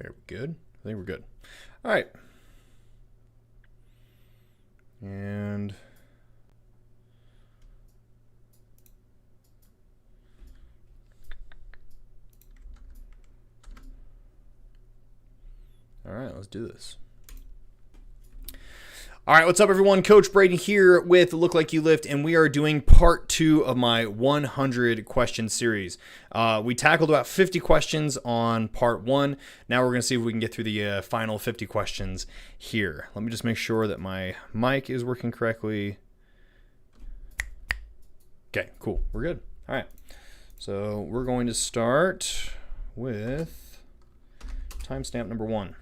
Okay, we're good. I think we're good. All right. And all right, let's do this. All right, what's up, everyone? Coach Braden here with Look Like You Lift, and we are doing part 2 of my 100 question series. We tackled about 50 questions on part 1. Now we're going to see if we can get through the final 50 questions here. Let me just make sure that my mic is working correctly. Okay, cool. We're good. All right. So we're going to start with timestamp number 1.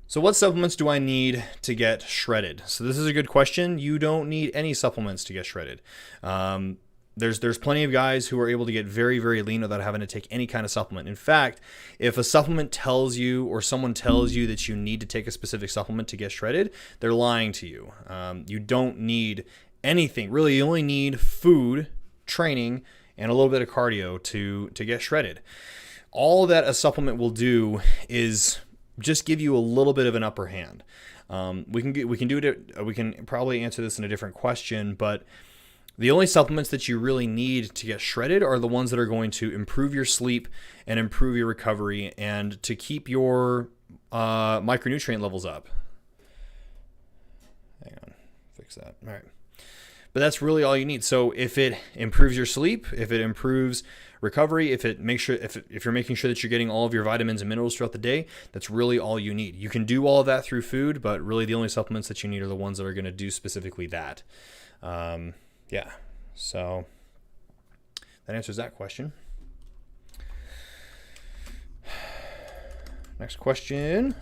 So what supplements do I need to get shredded? So this is a good question. You don't need any supplements to get shredded. There's plenty of guys who are able to get very, very lean without having to take any kind of supplement. In fact, if a supplement tells you or someone tells you that you need to take a specific supplement to get shredded, they're lying to you. You don't need anything. Really, you only need food, training, and a little bit of cardio to get shredded. All that a supplement will do is just give you a little bit of an upper hand. We can probably answer this in a different question, but the only supplements that you really need to get shredded are the ones that are going to improve your sleep and improve your recovery and to keep your micronutrient levels up. Hang on, fix that. All right. But that's really all you need. So if it improves your sleep, if it improves recovery, if you're making sure that you're getting all of your vitamins and minerals throughout the day, that's really all you need. You can do all of that through food, but really the only supplements that you need are the ones that are going to do specifically that. Yeah. So that answers that question. Next question.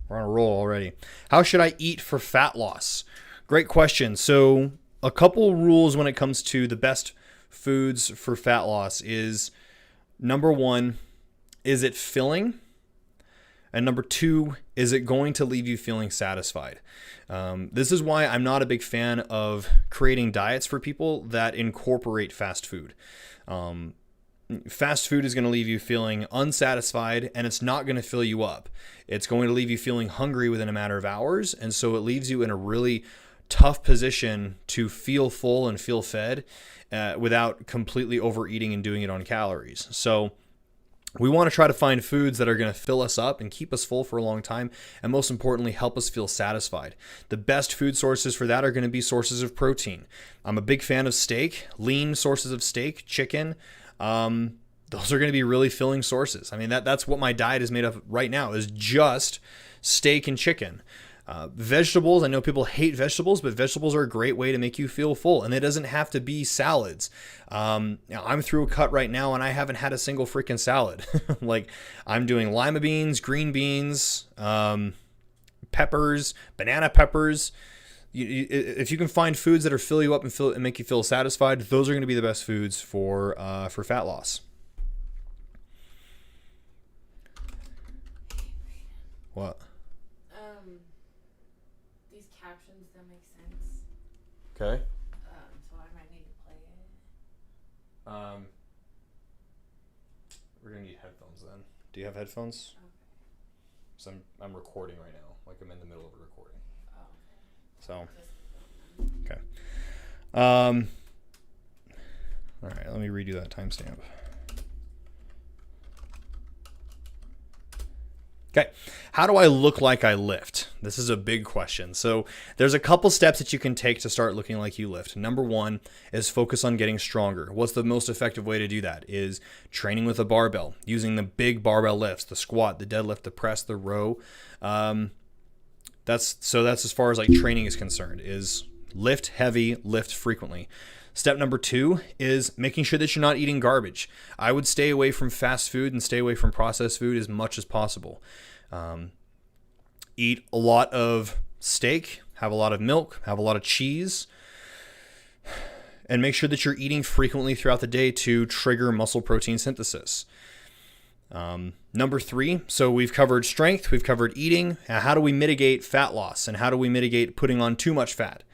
We're on a roll already. How should I eat for fat loss? Great question. So a couple rules when it comes to the best foods for fat loss is, number 1, is it filling? And number 2, is it going to leave you feeling satisfied? This is why I'm not a big fan of creating diets for people that incorporate fast food. Fast food is going to leave you feeling unsatisfied, and it's not going to fill you up. It's going to leave you feeling hungry within a matter of hours, and so it leaves you in a really tough position to feel full and feel fed without completely overeating and doing it on calories. So we want to try to find foods that are going to fill us up and keep us full for a long time, and most importantly, help us feel satisfied. The best food sources for that are going to be sources of protein. I'm a big fan of steak, lean sources of steak, chicken. Those are going to be really filling sources. I mean, that's what my diet is made of right now, is just steak and chicken. Vegetables, I know people hate vegetables, but vegetables are a great way to make you feel full, and it doesn't have to be salads. I'm through a cut right now, and I haven't had a single freaking salad. Like, I'm doing lima beans, green beans, peppers, banana peppers. If you can find foods that are fill you up and make you feel satisfied, those are going to be the best foods for fat loss. What? These captions don't make sense. Okay. So I might need to play it. We're gonna need headphones then. Do you have headphones? Okay. So I'm recording right now. Like, I'm in the middle of a recording. Oh, So okay. okay. All right. Let me redo that timestamp. Okay, how do I look like I lift? This is a big question. So there's a couple steps that you can take to start looking like you lift. Number 1 is focus on getting stronger. What's the most effective way to do that? Is training with a barbell, using the big barbell lifts, the squat, the deadlift, the press, the row. That's as far as like training is concerned, is lift heavy, lift frequently. Step number 2 is making sure that you're not eating garbage. I would stay away from fast food and stay away from processed food as much as possible. Eat a lot of steak, have a lot of milk, have a lot of cheese, and make sure that you're eating frequently throughout the day to trigger muscle protein synthesis. Number 3, so we've covered strength, we've covered eating. How do we mitigate fat loss, and how do we mitigate putting on too much fat?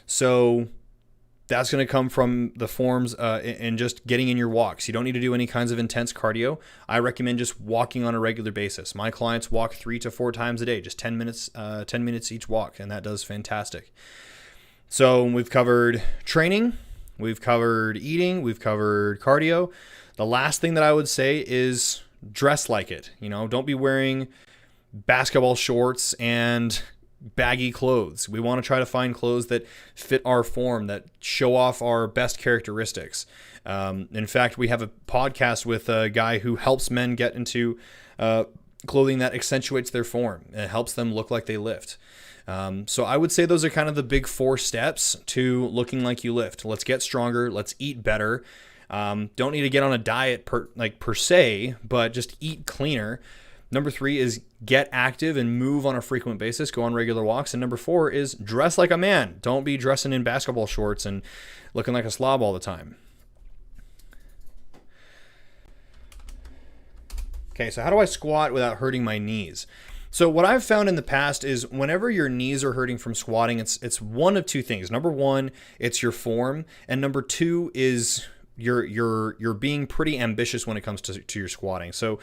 So That's going to come from the forms and just getting in your walks. You don't need to do any kinds of intense cardio. I recommend just walking on a regular basis. My clients walk 3 to 4 times a day, just 10 minutes each walk, and that does fantastic. So we've covered training, we've covered eating, we've covered cardio. The last thing that I would say is dress like it. Don't be wearing basketball shorts and baggy clothes. We want to try to find clothes that fit our form, that show off our best characteristics. In fact, we have a podcast with a guy who helps men get into clothing that accentuates their form and helps them look like they lift. So I would say those are kind of the big 4 steps to looking like you lift. Let's get stronger. Let's eat better. Don't need to get on a diet per se, but just eat cleaner. Number 3 is get active and move on a frequent basis. Go on regular walks. And number 4 is dress like a man. Don't be dressing in basketball shorts and looking like a slob all the time. Okay, so how do I squat without hurting my knees? So what I've found in the past is whenever your knees are hurting from squatting, it's one of 2 things. Number 1, it's your form. And number 2 is you're being pretty ambitious when it comes to your squatting. So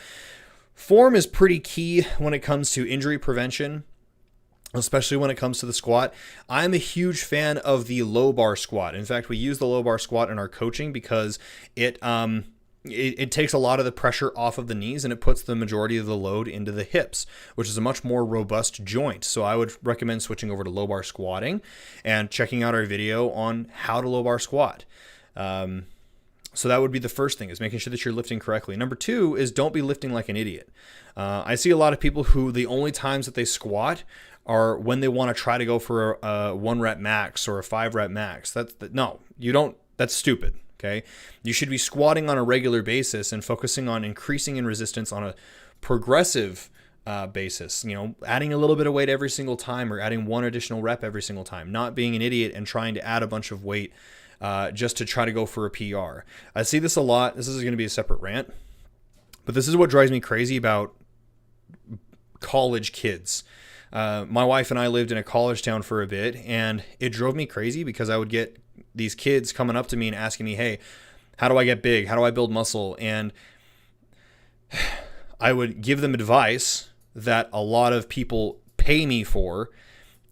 form is pretty key when it comes to injury prevention, especially when it comes to the squat. I'm a huge fan of the low bar squat. In fact, we use the low bar squat in our coaching because it takes a lot of the pressure off of the knees and it puts the majority of the load into the hips, which is a much more robust joint. So I would recommend switching over to low bar squatting and checking out our video on how to low bar squat. So that would be the first thing, is making sure that you're lifting correctly. Number 2 is don't be lifting like an idiot. I see a lot of people who the only times that they squat are when they want to try to go for a 1 rep max or a 5 rep max. No, you don't. That's stupid. Okay. You should be squatting on a regular basis and focusing on increasing in resistance on a progressive basis, adding a little bit of weight every single time or adding 1 additional rep every single time, not being an idiot and trying to add a bunch of weight just to try to go for a PR. I see this a lot. This is going to be a separate rant, but this is what drives me crazy about college kids. My wife and I lived in a college town for a bit, and it drove me crazy because I would get these kids coming up to me and asking me, hey, how do I get big? How do I build muscle? And I would give them advice that a lot of people pay me for,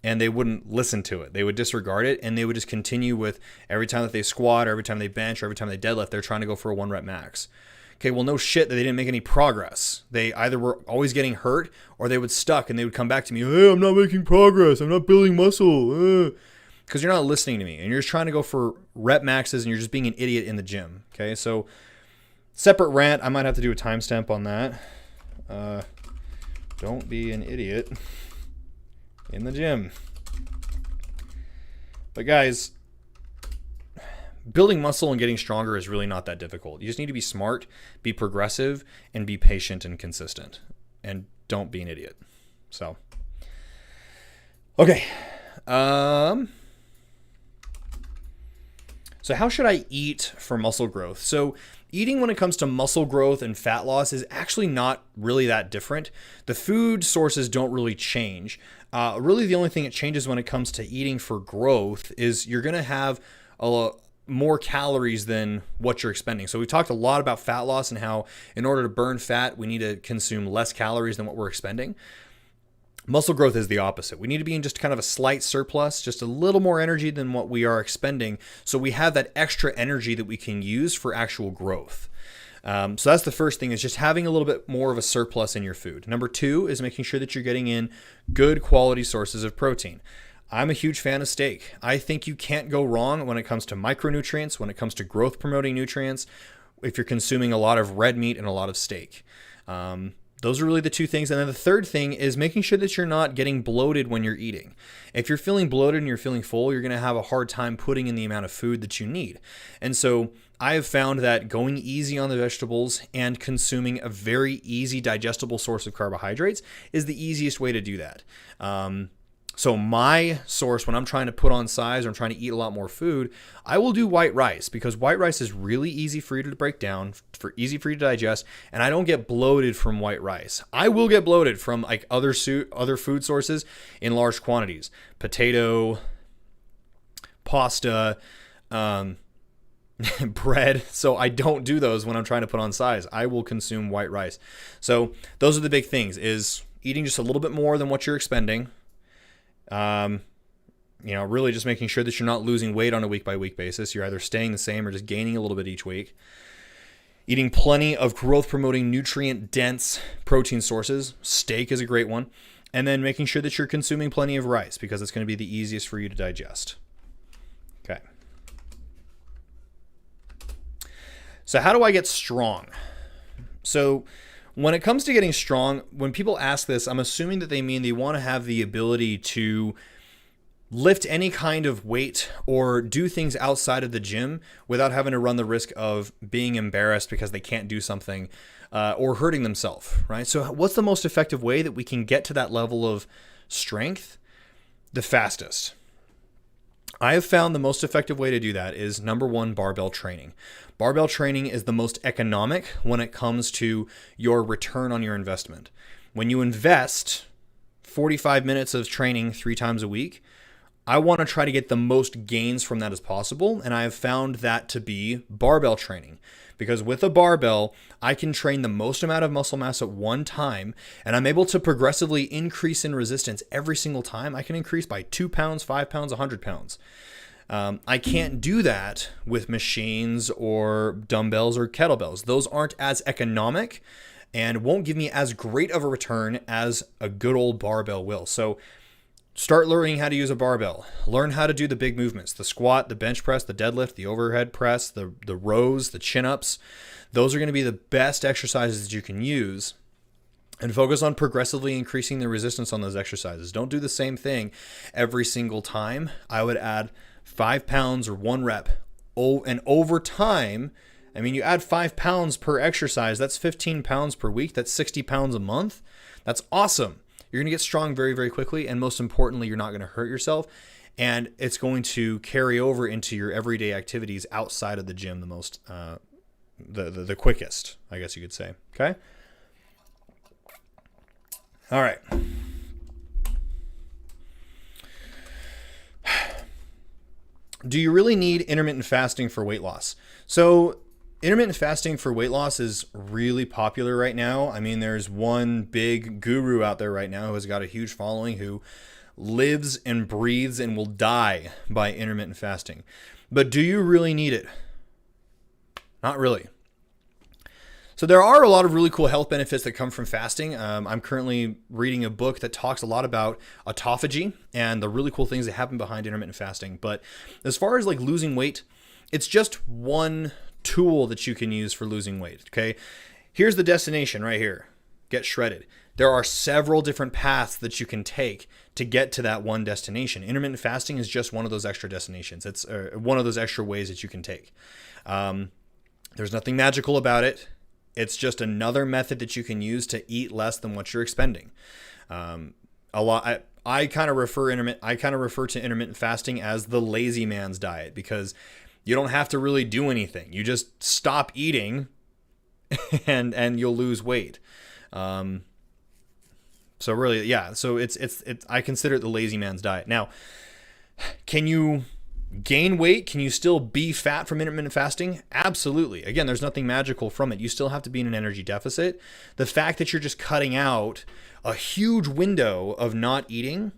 and they wouldn't listen to it. They would disregard it, and they would just continue with every time that they squat, or every time they bench, or every time they deadlift, they're trying to go for a 1 rep max. Okay, well, no shit that they didn't make any progress. They either were always getting hurt, or they would stuck, and they would come back to me, hey, I'm not making progress. I'm not building muscle. Because you're not listening to me, and you're just trying to go for rep maxes, and you're just being an idiot in the gym. Okay, so separate rant. I might have to do a timestamp on that. Don't be an idiot in the gym. But guys, building muscle and getting stronger is really not that difficult. You just need to be smart, be progressive, and be patient and consistent. And don't be an idiot. So, okay. So how should I eat for muscle growth? So eating when it comes to muscle growth and fat loss is actually not really that different. The food sources don't really change. Really the only thing that changes when it comes to eating for growth is you're going to have more calories than what you're expending. So we've talked a lot about fat loss and how in order to burn fat, we need to consume less calories than what we're expending. Muscle growth is the opposite. We need to be in just kind of a slight surplus, just a little more energy than what we are expending. So we have that extra energy that we can use for actual growth. So that's the first thing, is just having a little bit more of a surplus in your food. Number 2 is making sure that you're getting in good quality sources of protein. I'm a huge fan of steak. I think you can't go wrong when it comes to micronutrients, when it comes to growth promoting nutrients, if you're consuming a lot of red meat and a lot of steak. Those are really the 2 things. And then the third thing is making sure that you're not getting bloated when you're eating. If you're feeling bloated and you're feeling full, you're going to have a hard time putting in the amount of food that you need. And so I have found that going easy on the vegetables and consuming a very easy digestible source of carbohydrates is the easiest way to do that. So my source, when I'm trying to put on size or I'm trying to eat a lot more food, I will do white rice, because white rice is really easy for you to break down, easy for you to digest, and I don't get bloated from white rice. I will get bloated from like other food sources in large quantities. Potato, pasta, bread. So I don't do those when I'm trying to put on size. I will consume white rice. So those are the big things, is eating just a little bit more than what you're expending. Really just making sure that you're not losing weight on a week by week basis. You're either staying the same or just gaining a little bit each week. Eating plenty of growth promoting, nutrient dense protein sources. Steak is a great one. And then making sure that you're consuming plenty of rice, because it's going to be the easiest for you to digest. Okay. So how do I get strong? So when it comes to getting strong, when people ask this, I'm assuming that they mean they want to have the ability to lift any kind of weight or do things outside of the gym without having to run the risk of being embarrassed because they can't do something or hurting themselves, right? So what's the most effective way that we can get to that level of strength? The fastest. I have found the most effective way to do that is, number one, barbell training. Barbell training is the most economic when it comes to your return on your investment. When you invest 45 minutes of training 3 times a week, I want to try to get the most gains from that as possible. And I have found that to be barbell training, because with a barbell, I can train the most amount of muscle mass at one time, and I'm able to progressively increase in resistance every single time. I can increase by 2 pounds, 5 pounds, 100 pounds. I can't do that with machines or dumbbells or kettlebells. Those aren't as economic and won't give me as great of a return as a good old barbell will. So start learning how to use a barbell. Learn how to do the big movements, the squat, the bench press, the deadlift, the overhead press, the rows, the chin-ups. Those are going to be the best exercises that you can use, and focus on progressively increasing the resistance on those exercises. Don't do the same thing every single time. I would add 5 pounds or 1 rep. And over time, I mean, you add 5 pounds per exercise, that's 15 pounds per week. That's 60 pounds a month. That's awesome. You're going to get strong very, very quickly. And most importantly, you're not going to hurt yourself. And it's going to carry over into your everyday activities outside of the gym the quickest, I guess you could say. Okay. All right. Do you really need intermittent fasting for weight loss? So intermittent fasting for weight loss is really popular right now. I mean, there's one big guru out there right now who has got a huge following, who lives and breathes and will die by intermittent fasting. But do you really need it? Not really. So there are a lot of really cool health benefits that come from fasting. I'm currently reading a book that talks a lot about autophagy and the really cool things that happen behind intermittent fasting. But as far as like losing weight, it's just one tool that you can use for losing weight. Okay. Here's the destination right here. Get shredded. There are several different paths that you can take to get to that one destination. Intermittent fasting is just one of those extra destinations. It's one of those extra ways that you can take. There's nothing magical about it. It's just another method that you can use to eat less than what you're expending. I kind of refer to intermittent fasting as the lazy man's diet, because you don't have to really do anything. You just stop eating and you'll lose weight. So really, yeah. So it's I consider it the lazy man's diet. Now, can you gain weight? Can you still be fat from intermittent fasting? Absolutely. Again, there's nothing magical from it. You still have to be in an energy deficit. The fact that you're just cutting out a huge window of not eating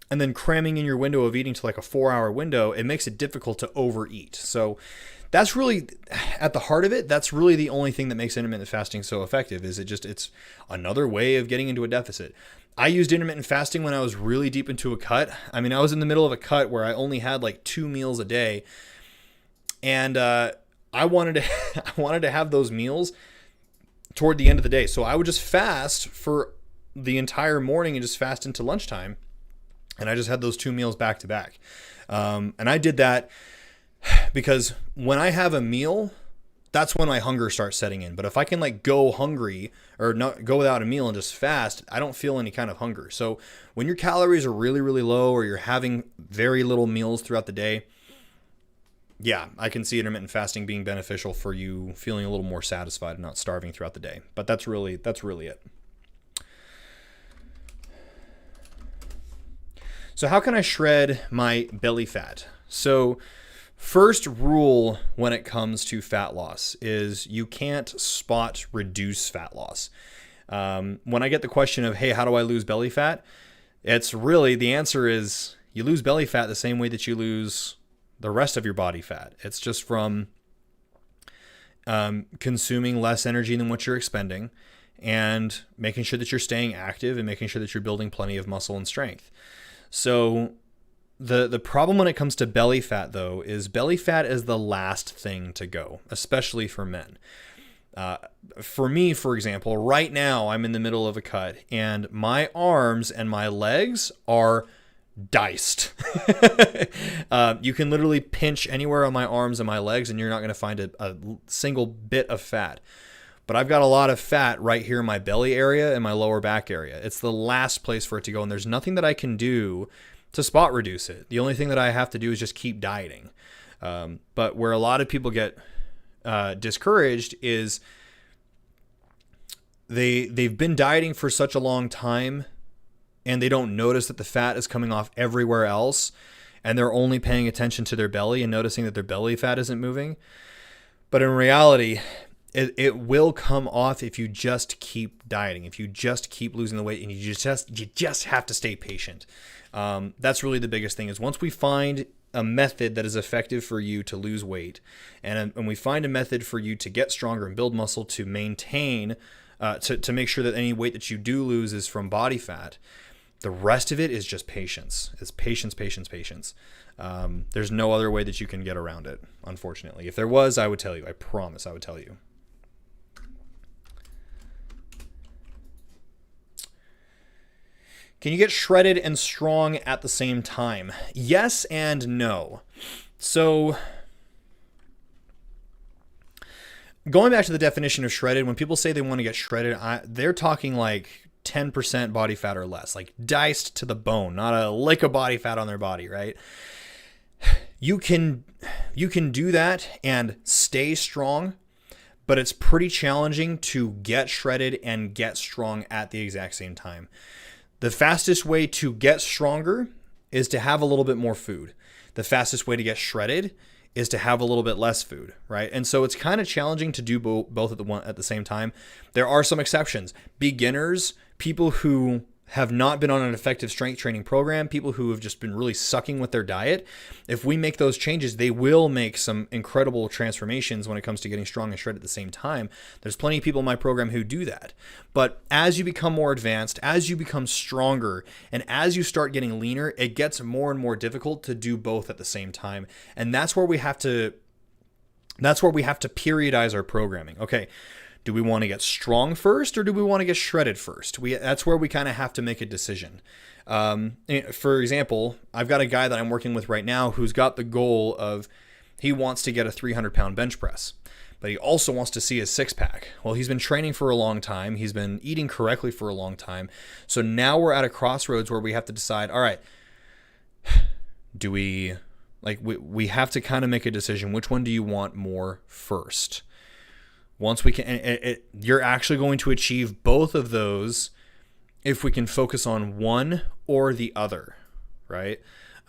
and then cramming in your window of eating to like a 4-hour window, it makes it difficult to overeat. So that's really at the heart of it. That's really the only thing that makes intermittent fasting so effective, is it's another way of getting into a deficit. I used intermittent fasting when I was really deep into a cut. I mean, I was in the middle of a cut where I only had like 2 meals a day, and I wanted to have those meals toward the end of the day. So I would just fast for the entire morning and just fast into lunchtime, and I just had those 2 meals back to back. And I did that because when I have a meal, that's when my hunger starts setting in. But if I can like go hungry or not go without a meal and just fast, I don't feel any kind of hunger. So when your calories are really, really low, or you're having very little meals throughout the day, yeah, I can see intermittent fasting being beneficial for you feeling a little more satisfied and not starving throughout the day. But that's really it. So how can I shred my belly fat? So First rule when it comes to fat loss is you can't spot reduce fat loss. When I get the question of, hey, how do I lose belly fat? It's really, the answer is you lose belly fat the same way that you lose the rest of your body fat. It's just from consuming less energy than what you're expending and making sure that you're staying active and making sure that you're building plenty of muscle and strength. So the problem when it comes to belly fat, though, is belly fat is the last thing to go, especially for men. For me, for example, right now I'm in the middle of a cut and my arms and my legs are diced. You can literally pinch anywhere on my arms and my legs and you're not going to find a single bit of fat. But I've got a lot of fat right here in my belly area and my lower back area. It's the last place for it to go, and there's nothing that I can do to spot reduce it. The only thing that I have to do is just keep dieting. But where a lot of people get discouraged is they've been dieting for such a long time and they don't notice that the fat is coming off everywhere else, and they're only paying attention to their belly and noticing that their belly fat isn't moving. But in reality, it will come off if you just keep dieting, if you just keep losing the weight, and you just have to stay patient. That's really the biggest thing, is once we find a method that is effective for you to lose weight, and we find a method for you to get stronger and build muscle, to maintain, to make sure that any weight that you do lose is from body fat, the rest of it is just patience. It's patience, patience, patience. There's no other way that you can get around it, unfortunately. If there was, I would tell you. I promise I would tell you. Can you get shredded and strong at the same time? Yes and no. So, going back to the definition of shredded, when people say they want to get shredded, they're talking like 10% body fat or less, like diced to the bone, not a lick of body fat on their body, right? You can do that and stay strong, but it's pretty challenging to get shredded and get strong at the exact same time. The fastest way to get stronger is to have a little bit more food. The fastest way to get shredded is to have a little bit less food, right? And so it's kind of challenging to do both at the same time. There are some exceptions. Beginners, people who have not been on an effective strength training program, people who have just been really sucking with their diet, if we make those changes, they will make some incredible transformations when it comes to getting strong and shredded at the same time. There's plenty of people in my program who do that. But as you become more advanced, as you become stronger, and as you start getting leaner, it gets more and more difficult to do both at the same time. And that's where we have to periodize our programming. Okay, do we want to get strong first, or do we want to get shredded first? That's where we kind of have to make a decision. For example, I've got a guy that I'm working with right now who's got the goal of, he wants to get a 300-pound bench press, but he also wants to see his six-pack. Well, he's been training for a long time. He's been eating correctly for a long time. So now we're at a crossroads where we have to decide, all right, do we have to kind of make a decision. Which one do you want more first? Once we can, you're actually going to achieve both of those if we can focus on one or the other, right?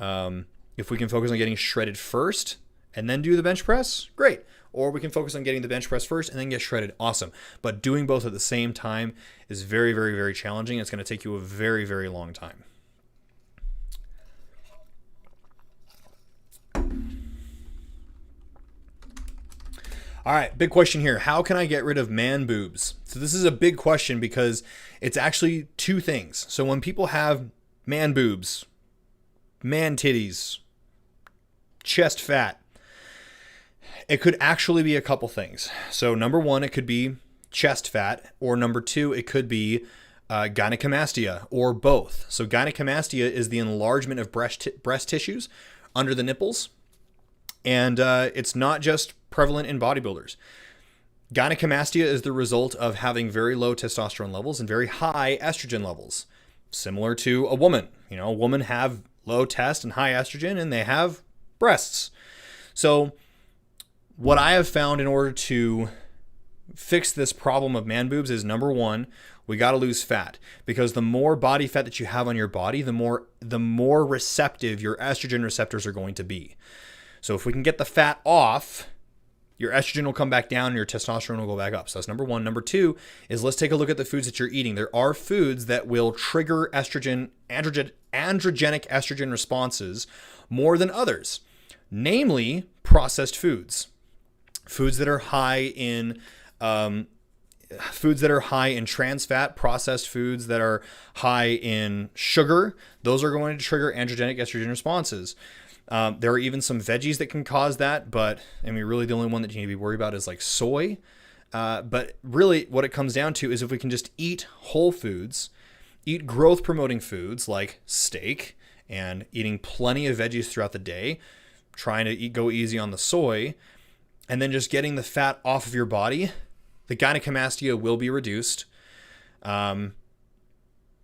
If we can focus on getting shredded first and then do the bench press, great. Or we can focus on getting the bench press first and then get shredded, awesome. But doing both at the same time is very, very, very challenging. It's going to take you a very, very long time. All right, big question here. How can I get rid of man boobs? So this is a big question because it's actually two things. So when people have man boobs, man titties, chest fat, it could actually be a couple things. So number one, it could be chest fat, or number two, it could be gynecomastia, or both. So gynecomastia is the enlargement of breast tissues under the nipples, and it's not just prevalent in bodybuilders. Gynecomastia is the result of having very low testosterone levels and very high estrogen levels, similar to a woman. You know, a woman have low test and high estrogen, and they have breasts. So what I have found in order to fix this problem of man boobs is, number one, we got to lose fat, because the more body fat that you have on your body, the more receptive your estrogen receptors are going to be. So if we can get the fat off, your estrogen will come back down and your testosterone will go back up. So that's number one. Number two is let's take a look at the foods that you're eating. There are foods that will trigger androgenic estrogen responses more than others, namely processed foods. Foods that are high in trans fat, processed foods that are high in sugar, those are going to trigger androgenic estrogen responses. There are even some veggies that can cause that, but I mean, really the only one that you need to be worried about is like soy. But really what it comes down to is if we can just eat whole foods, eat growth promoting foods like steak and eating plenty of veggies throughout the day, trying to go easy on the soy, and then just getting the fat off of your body, the gynecomastia will be reduced. And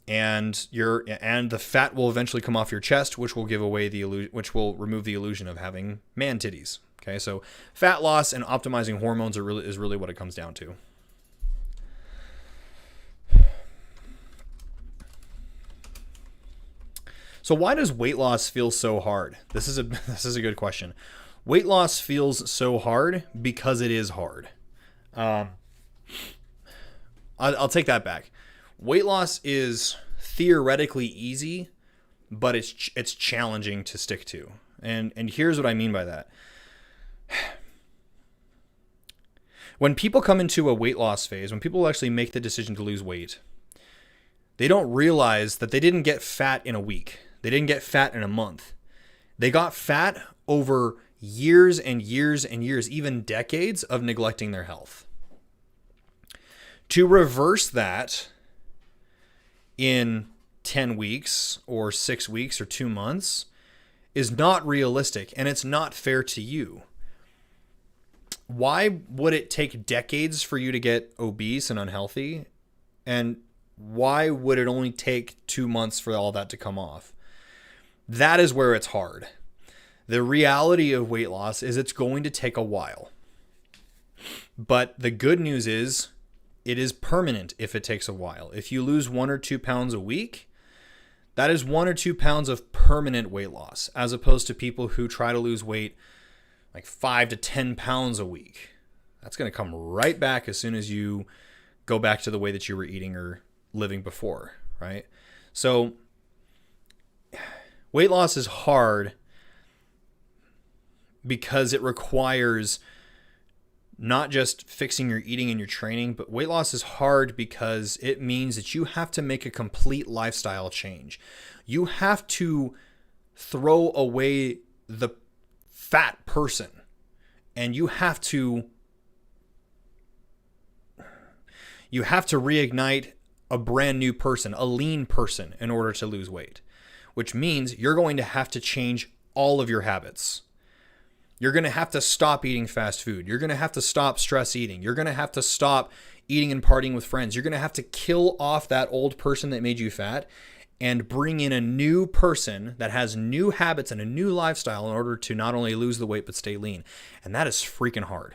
the fat will eventually come off your chest, which will remove the illusion of having man titties. Okay, so fat loss and optimizing hormones is really what it comes down to. So why does weight loss feel so hard? This is a good question. Weight loss feels so hard because it is hard. I'll take that back. Weight loss is theoretically easy, but it's challenging to stick to. And here's what I mean by that. When people come into a weight loss phase, when people actually make the decision to lose weight, they don't realize that they didn't get fat in a week. They didn't get fat in a month. They got fat over years and years and years, even decades of neglecting their health. To reverse that in 10 weeks or 6 weeks or 2 months is not realistic, and it's not fair to you. Why would it take decades for you to get obese and unhealthy? And why would it only take 2 months for all that to come off? That is where it's hard. The reality of weight loss is it's going to take a while. But the good news is it is permanent if it takes a while. If you lose 1 or 2 pounds a week, that is 1 or 2 pounds of permanent weight loss, as opposed to people who try to lose weight like 5 to 10 pounds a week. That's going to come right back as soon as you go back to the way that you were eating or living before, right? So weight loss is hard because it requires not just fixing your eating and your training, but weight loss is hard because it means that you have to make a complete lifestyle change. You have to throw away the fat person, and you have to reignite a brand new person, a lean person, in order to lose weight, which means you're going to have to change all of your habits. You're going to have to stop eating fast food. You're going to have to stop stress eating. You're going to have to stop eating and partying with friends. You're going to have to kill off that old person that made you fat and bring in a new person that has new habits and a new lifestyle in order to not only lose the weight but stay lean. And that is freaking hard.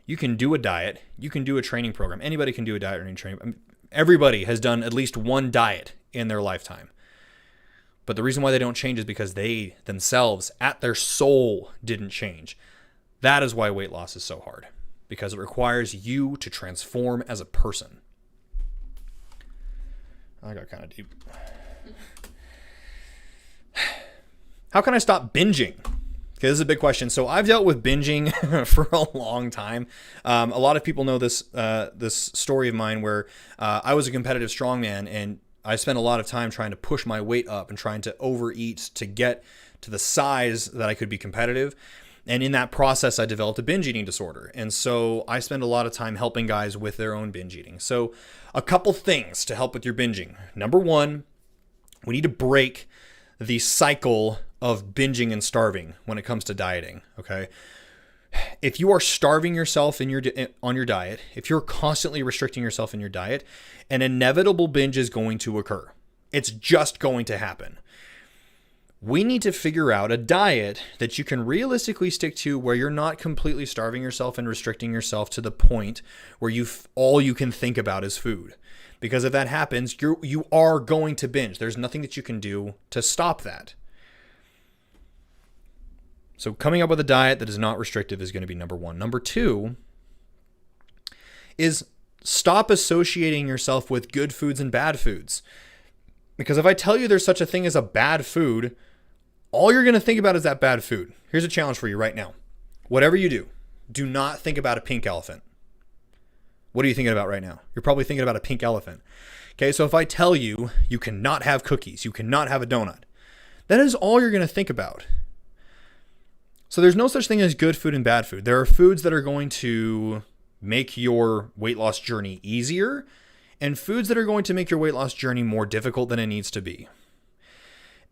You can do a diet. You can do a training program. Anybody can do a diet or any training. I mean, everybody has done at least one diet in their lifetime. But the reason why they don't change is because they themselves, at their soul, didn't change. That is why weight loss is so hard, because it requires you to transform as a person. I got kind of deep. How can I stop binging? Okay, this is a big question. So I've dealt with binging for a long time. A lot of people know this story of mine where I was a competitive strongman, and I spent a lot of time trying to push my weight up and trying to overeat to get to the size that I could be competitive. And in that process, I developed a binge eating disorder. And so I spend a lot of time helping guys with their own binge eating. So a couple things to help with your binging. Number one, we need to break the cycle of binging and starving when it comes to dieting, okay? If you are starving yourself on your diet, if you're constantly restricting yourself in your diet, an inevitable binge is going to occur. It's just going to happen. We need to figure out a diet that you can realistically stick to where you're not completely starving yourself and restricting yourself to the point where all you can think about is food. Because if that happens, you are going to binge. There's nothing that you can do to stop that. So coming up with a diet that is not restrictive is going to be number one. Number two is stop associating yourself with good foods and bad foods. Because if I tell you there's such a thing as a bad food, all you're going to think about is that bad food. Here's a challenge for you right now. Whatever you do, do not think about a pink elephant. What are you thinking about right now? You're probably thinking about a pink elephant. Okay, so if I tell you you cannot have cookies, you cannot have a donut, that is all you're going to think about. So there's no such thing as good food and bad food. There are foods that are going to make your weight loss journey easier and foods that are going to make your weight loss journey more difficult than it needs to be.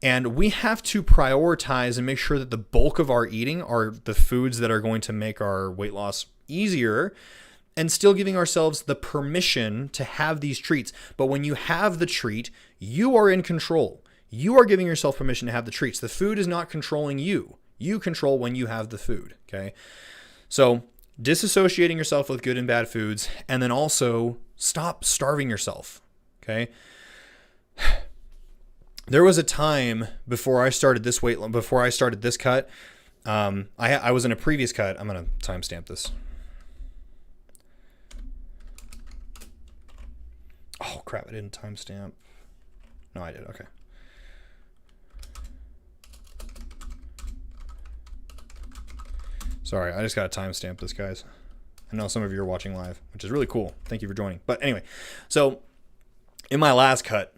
And we have to prioritize and make sure that the bulk of our eating are the foods that are going to make our weight loss easier and still giving ourselves the permission to have these treats. But when you have the treat, you are in control. You are giving yourself permission to have the treats. The food is not controlling you. You control when you have the food, okay? So disassociating yourself with good and bad foods, and then also stop starving yourself, okay? There was a time before I started this cut, I was in a previous cut. I'm going to timestamp this. Oh, crap, I didn't timestamp. No, I did, okay. Sorry, I just got to timestamp this, guys. I know some of you are watching live, which is really cool. Thank you for joining. But anyway, so in my last cut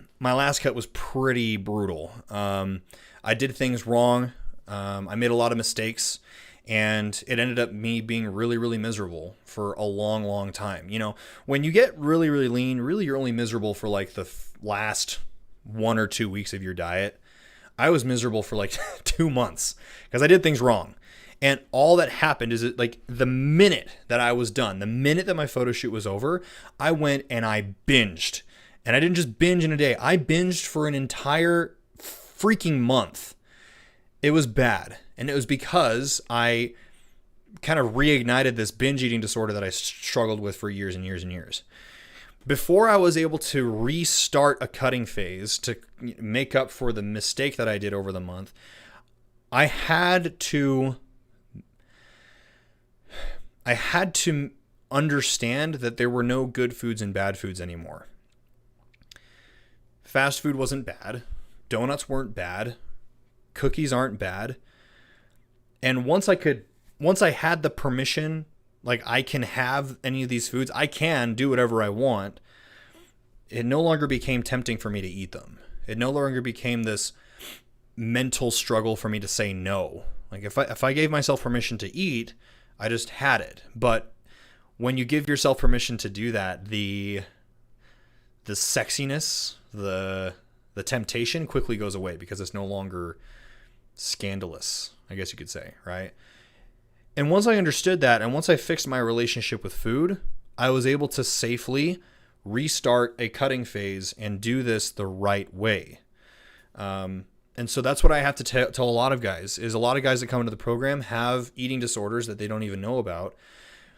was pretty brutal. I did things wrong. I made a lot of mistakes, and it ended up me being really, really miserable for a long, long time. You know, when you get really, really lean, really you're only miserable for like the last 1 or 2 weeks of your diet. I was miserable for like 2 months because I did things wrong. And all that happened is that, like, the minute that I was done, the minute that my photo shoot was over, I went and I binged. And I didn't just binge in a day. I binged for an entire freaking month. It was bad. And it was because I kind of reignited this binge eating disorder that I struggled with for years and years and years. Before I was able to restart a cutting phase to make up for the mistake that I did over the month, I had to understand that there were no good foods and bad foods anymore. Fast food wasn't bad. Donuts weren't bad. Cookies aren't bad. And once I had the permission, like I can have any of these foods, I can do whatever I want, it no longer became tempting for me to eat them. It no longer became this mental struggle for me to say no. Like if I gave myself permission to eat, I just had it. But when you give yourself permission to do that, the sexiness, the temptation quickly goes away because it's no longer scandalous, I guess you could say, right? And once I understood that, and once I fixed my relationship with food, I was able to safely restart a cutting phase and do this the right way. And so that's what I have to tell a lot of guys, is a lot of guys that come into the program have eating disorders that they don't even know about.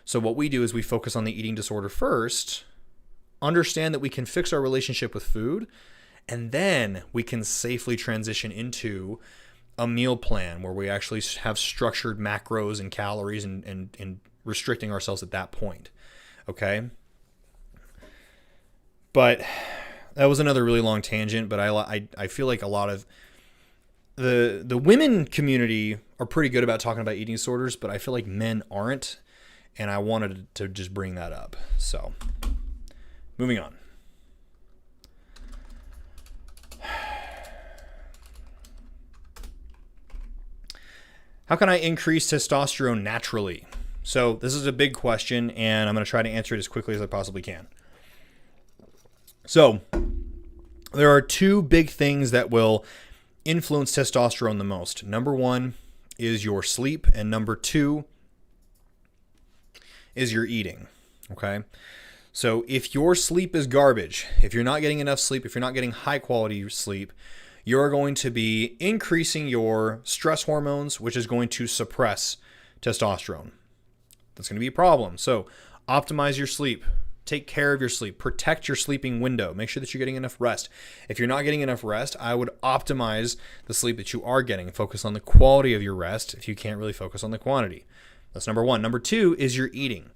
So what we do is we focus on the eating disorder first, understand that we can fix our relationship with food, and then we can safely transition into a meal plan where we actually have structured macros and calories and restricting ourselves at that point. Okay? But that was another really long tangent, but I feel like a lot of the women community are pretty good about talking about eating disorders, but I feel like men aren't, and I wanted to just bring that up. So, moving on. How can I increase testosterone naturally? So this is a big question, and I'm going to try to answer it as quickly as I possibly can. So there are two big things that will influence testosterone the most. Number one is your sleep, and number two is your eating. Okay? So if your sleep is garbage, if you're not getting enough sleep, if you're not getting high quality sleep, you're going to be increasing your stress hormones, which is going to suppress testosterone. That's going to be a problem. So optimize your sleep. Take care of your sleep. Protect your sleeping window. Make sure that you're getting enough rest. If you're not getting enough rest, I would optimize the sleep that you are getting. Focus on the quality of your rest if you can't really focus on the quantity. That's number one. Number two is your eating.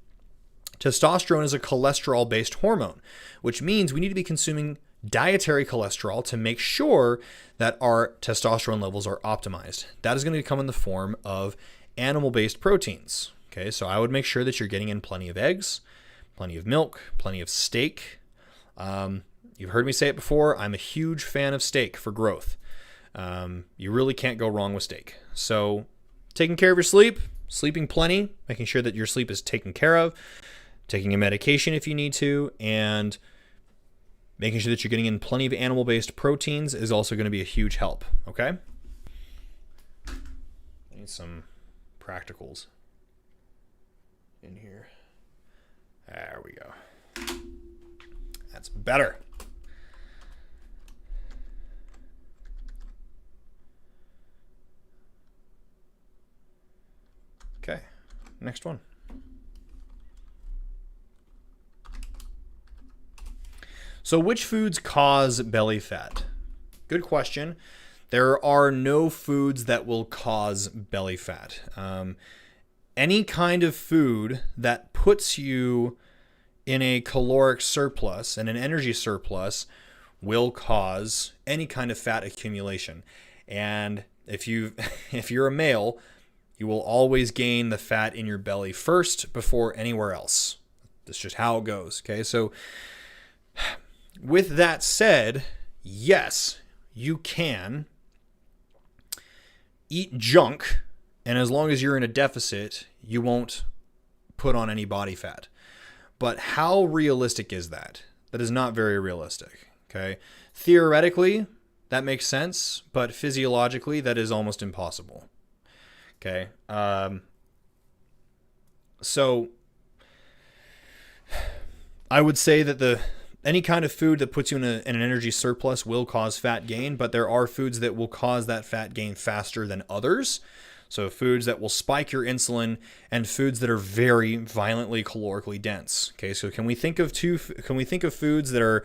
Testosterone is a cholesterol-based hormone, which means we need to be consuming dietary cholesterol to make sure that our testosterone levels are optimized. That is going to come in the form of animal-based proteins. Okay, so I would make sure that you're getting in plenty of eggs, plenty of milk, plenty of steak. You've heard me say it before. I'm a huge fan of steak for growth. You really can't go wrong with steak. So taking care of your sleep, sleeping plenty, making sure that your sleep is taken care of, taking a medication if you need to, and making sure that you're getting in plenty of animal-based proteins is also going to be a huge help, okay? I need some practicals in here. There we go. That's better. Okay, next one. So which foods cause belly fat? Good question. There are no foods that will cause belly fat. Any kind of food that puts you in a caloric surplus and an energy surplus will cause any kind of fat accumulation. And if you're a male, you will always gain the fat in your belly first before anywhere else. That's just how it goes. Okay, so with that said, yes, you can eat junk, and as long as you're in a deficit, you won't put on any body fat. But how realistic is that? That is not very realistic. Okay, theoretically, that makes sense, but physiologically, that is almost impossible. Okay, so I would say that any kind of food that puts you in an energy surplus will cause fat gain, but there are foods that will cause that fat gain faster than others. So foods that will spike your insulin and foods that are very violently calorically dense. Okay, so can we think of foods that are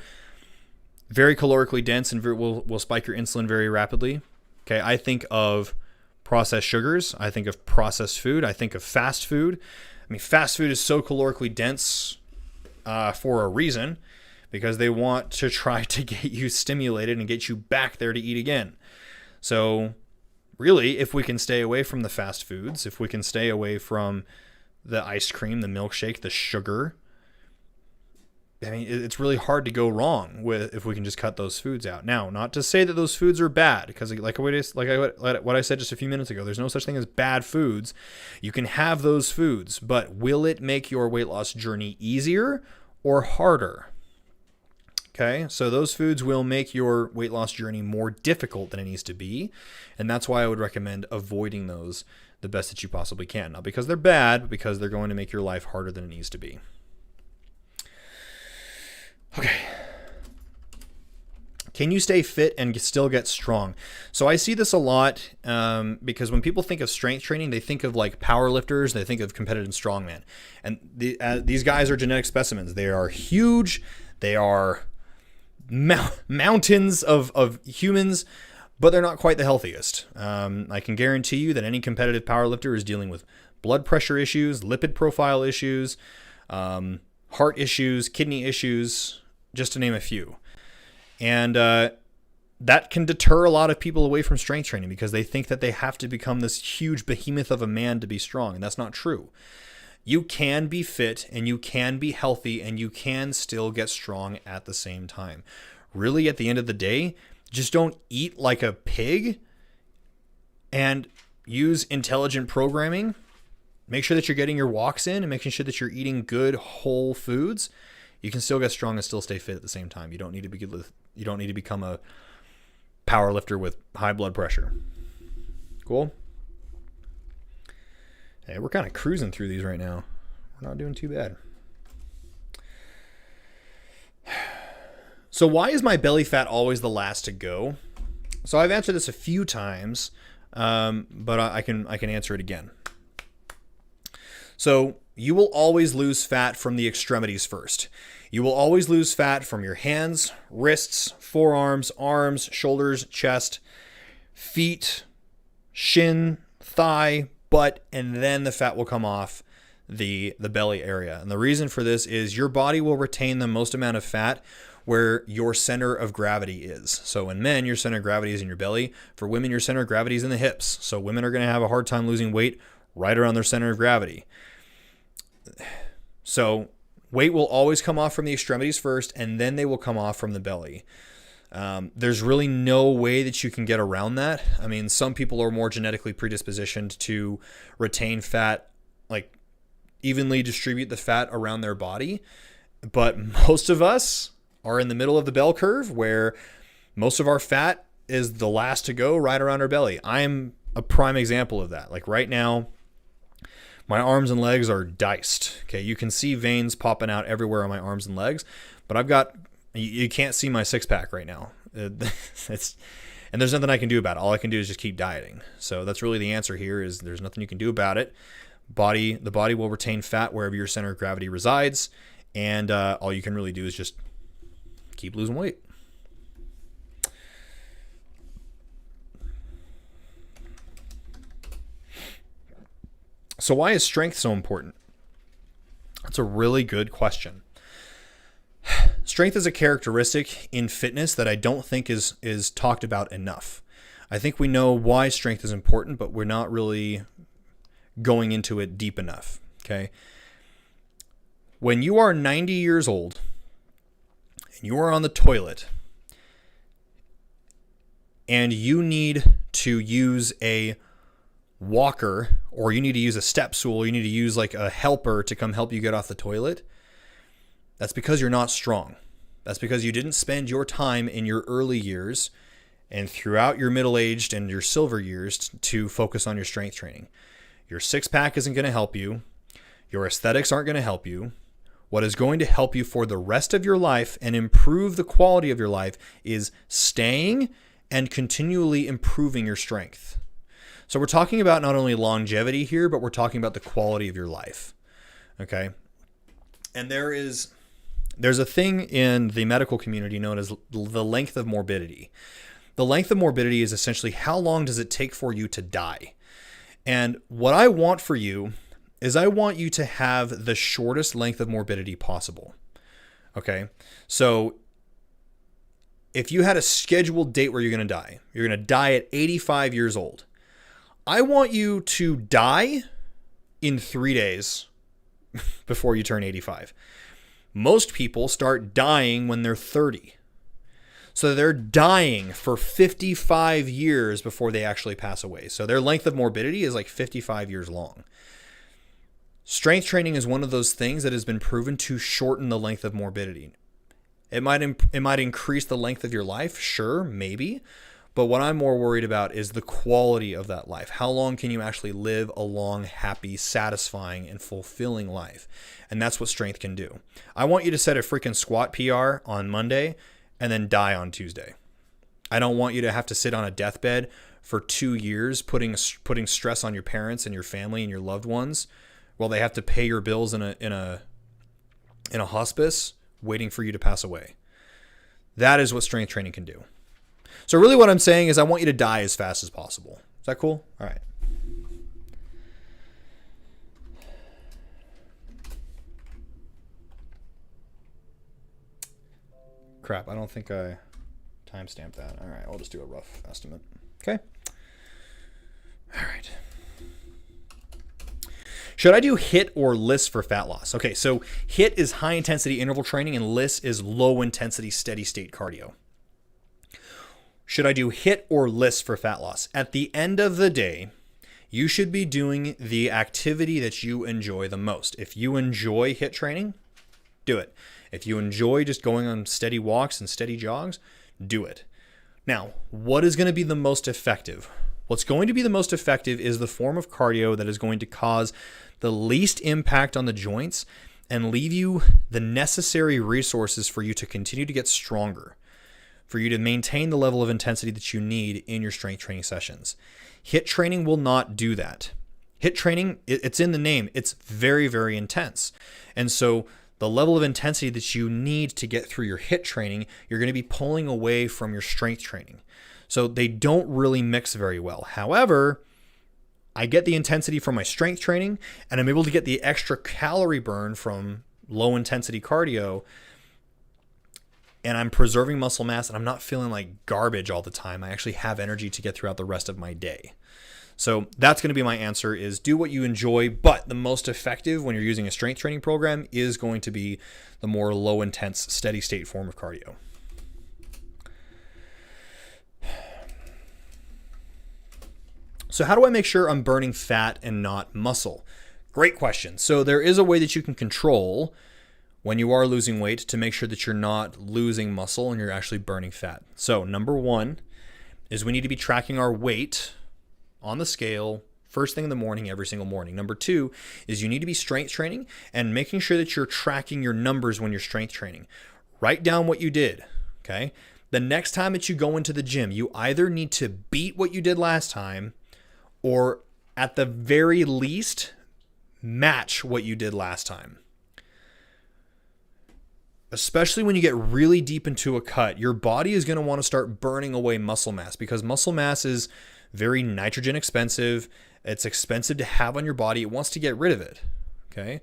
very calorically dense and will spike your insulin very rapidly? Okay, I think of processed sugars. I think of processed food. I think of fast food. I mean, fast food is so calorically dense for a reason, because they want to try to get you stimulated and get you back there to eat again. So really, if we can stay away from the fast foods, if we can stay away from the ice cream, the milkshake, the sugar, I mean, it's really hard to go wrong if we can just cut those foods out. Now, not to say that those foods are bad, because like what I said just a few minutes ago, there's no such thing as bad foods. You can have those foods, but will it make your weight loss journey easier or harder? Okay, so those foods will make your weight loss journey more difficult than it needs to be, and that's why I would recommend avoiding those the best that you possibly can. Not because they're bad, but because they're going to make your life harder than it needs to be. Okay. Can you stay fit and still get strong? So I see this a lot because when people think of strength training, they think of like power lifters, they think of competitive strongman. And these guys are genetic specimens. They are huge. They are mountains of humans, but they're not quite the healthiest. I can guarantee you that any competitive powerlifter is dealing with blood pressure issues, lipid profile issues, heart issues, kidney issues, just to name a few. And that can deter a lot of people away from strength training because they think that they have to become this huge behemoth of a man to be strong, and that's not true. You can be fit and you can be healthy and you can still get strong at the same time. Really, at the end of the day, just don't eat like a pig and use intelligent programming. Make sure that you're getting your walks in and making sure that you're eating good whole foods. You can still get strong and still stay fit at the same time. You don't need to become a power lifter with high blood pressure. Cool? Hey, we're kind of cruising through these right now. We're not doing too bad. So why is my belly fat always the last to go? So I've answered this a few times, but I can answer it again. So you will always lose fat from the extremities first. You will always lose fat from your hands, wrists, forearms, arms, shoulders, chest, feet, shin, thigh, butt, and then the fat will come off the belly area. And the reason for this is your body will retain the most amount of fat where your center of gravity is. So in men, your center of gravity is in your belly. For women, your center of gravity is in the hips. So women are going to have a hard time losing weight right around their center of gravity. So weight will always come off from the extremities first, and then they will come off from the belly. There's really no way that you can get around that. I mean, some people are more genetically predispositioned to retain fat, like evenly distribute the fat around their body. But most of us are in the middle of the bell curve where most of our fat is the last to go right around our belly. I'm a prime example of that. Like right now, my arms and legs are diced. Okay, you can see veins popping out everywhere on my arms and legs, but you can't see my six pack right now. And there's nothing I can do about it. All I can do is just keep dieting. So that's really the answer here is there's nothing you can do about it. The body will retain fat wherever your center of gravity resides. And all you can really do is just keep losing weight. So why is strength so important? That's a really good question. Strength is a characteristic in fitness that I don't think is talked about enough. I think we know why strength is important, but we're not really going into it deep enough. Okay. When you are 90 years old and you are on the toilet and you need to use a walker, or you need to use a step stool, you need to use like a helper to come help you get off the toilet, that's because you're not strong. That's because you didn't spend your time in your early years and throughout your middle-aged and your silver years to focus on your strength training. Your six-pack isn't going to help you. Your aesthetics aren't going to help you. What is going to help you for the rest of your life and improve the quality of your life is staying and continually improving your strength. So we're talking about not only longevity here, but we're talking about the quality of your life. Okay? And there's a thing in the medical community known as the length of morbidity. The length of morbidity is essentially how long does it take for you to die? And what I want for you is I want you to have the shortest length of morbidity possible. Okay? So if you had a scheduled date where you're going to die at 85 years old. I want you to die in 3 days before you turn 85. Most people start dying when they're 30. So they're dying for 55 years before they actually pass away. So their length of morbidity is like 55 years long. Strength training is one of those things that has been proven to shorten the length of morbidity. It might increase the length of your life, sure, maybe. But what I'm more worried about is the quality of that life. How long can you actually live a long, happy, satisfying, and fulfilling life? And that's what strength can do. I want you to set a freaking squat PR on Monday and then die on Tuesday. I don't want you to have to sit on a deathbed for 2 years putting stress on your parents and your family and your loved ones while they have to pay your bills in a hospice waiting for you to pass away. That is what strength training can do. So really what I'm saying is I want you to die as fast as possible. Is that cool? All right. Crap, I don't think I timestamped that. All right, I'll just do a rough estimate. Okay. All right. Should I do HIIT or LISS for fat loss? Okay, so HIIT is high intensity interval training and LISS is low intensity steady state cardio. Should I do HIIT or LISS for fat loss? At the end of the day, you should be doing the activity that you enjoy the most. If you enjoy HIIT training, do it. If you enjoy just going on steady walks and steady jogs, do it. Now, what is going to be the most effective? What's going to be the most effective is the form of cardio that is going to cause the least impact on the joints and leave you the necessary resources for you to continue to get stronger, for you to maintain the level of intensity that you need in your strength training sessions. HIIT training will not do that. HIIT training, it's in the name. It's very, very intense. And so the level of intensity that you need to get through your HIIT training, you're going to be pulling away from your strength training. So they don't really mix very well. However, I get the intensity from my strength training, and I'm able to get the extra calorie burn from low intensity cardio, and I'm preserving muscle mass, and I'm not feeling like garbage all the time. I actually have energy to get throughout the rest of my day. So that's going to be my answer, is do what you enjoy, but the most effective when you're using a strength training program is going to be the more low intense, steady state form of cardio. So how do I make sure I'm burning fat and not muscle? Great question. So there is a way that you can control when you are losing weight to make sure that you're not losing muscle and you're actually burning fat. So number one is we need to be tracking our weight on the scale first thing in the morning, every single morning. Number two is you need to be strength training and making sure that you're tracking your numbers when you're strength training. Write down what you did, okay? The next time that you go into the gym, you either need to beat what you did last time or at the very least match what you did last time. Especially when you get really deep into a cut, your body is going to want to start burning away muscle mass because muscle mass is very nitrogen expensive. It's expensive to have on your body. It wants to get rid of it. Okay.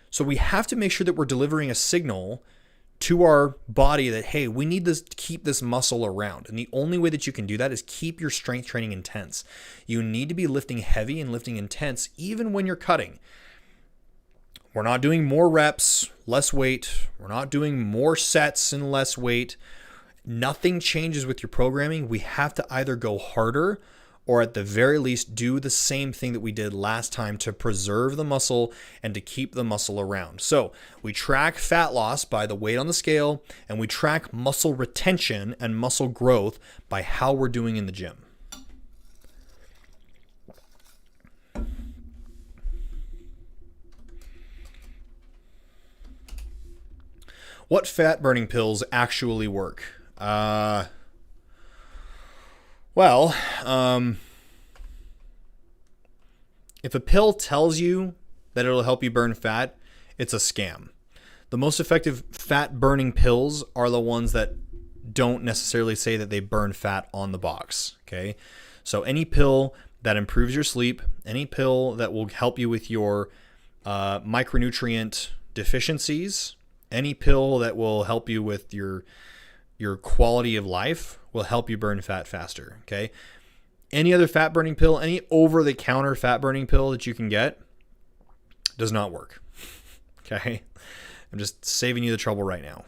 So we have to make sure that we're delivering a signal to our body that, hey, we need to keep this muscle around. And the only way that you can do that is keep your strength training intense. You need to be lifting heavy and lifting intense even when you're cutting. We're not doing more reps, less weight. We're not doing more sets and less weight. Nothing changes with your programming. We have to either go harder or at the very least do the same thing that we did last time to preserve the muscle and to keep the muscle around. So we track fat loss by the weight on the scale, and we track muscle retention and muscle growth by how we're doing in the gym. What fat burning pills actually work? If a pill tells you that it'll help you burn fat, it's a scam. The most effective fat burning pills are the ones that don't necessarily say that they burn fat on the box. Okay. So any pill that improves your sleep, any pill that will help you with your micronutrient deficiencies, any pill that will help you with your quality of life will help you burn fat faster, okay? Any other fat burning pill, any over-the-counter fat burning pill that you can get does not work, okay? I'm just saving you the trouble right now.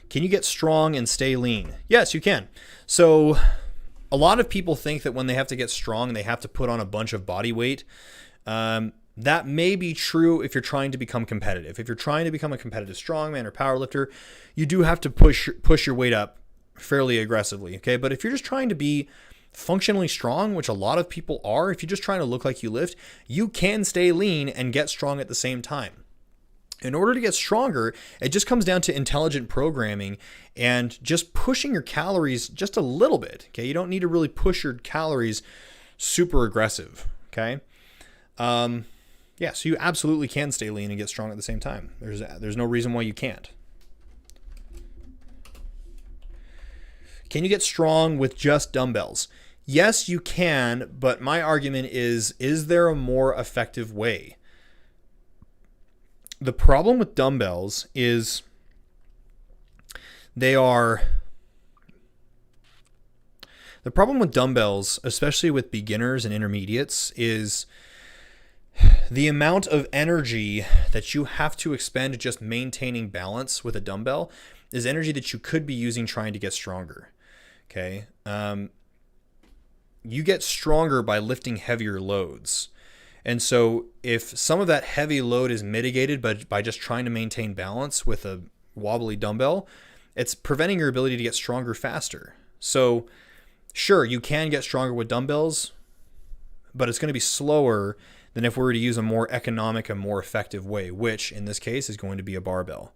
Can you get strong and stay lean? Yes, you can. So a lot of people think that when they have to get strong, they have to put on a bunch of body weight. That may be true if you're trying to become competitive. If you're trying to become a competitive strongman or powerlifter, you do have to push your weight up fairly aggressively, okay? But if you're just trying to be functionally strong, which a lot of people are, if you're just trying to look like you lift, you can stay lean and get strong at the same time. In order to get stronger, it just comes down to intelligent programming and just pushing your calories just a little bit, okay? You don't need to really push your calories super aggressive, okay? So you absolutely can stay lean and get strong at the same time. There's no reason why you can't. Can you get strong with just dumbbells? Yes, you can, but my argument is there a more effective way? The problem with dumbbells is the problem with dumbbells, especially with beginners and intermediates, is the amount of energy that you have to expend just maintaining balance with a dumbbell is energy that you could be using trying to get stronger. Okay. You get stronger by lifting heavier loads. And so if some of that heavy load is mitigated by just trying to maintain balance with a wobbly dumbbell, it's preventing your ability to get stronger faster. So sure, you can get stronger with dumbbells, but it's going to be slower than if we were to use a more economic and more effective way, which in this case is going to be a barbell.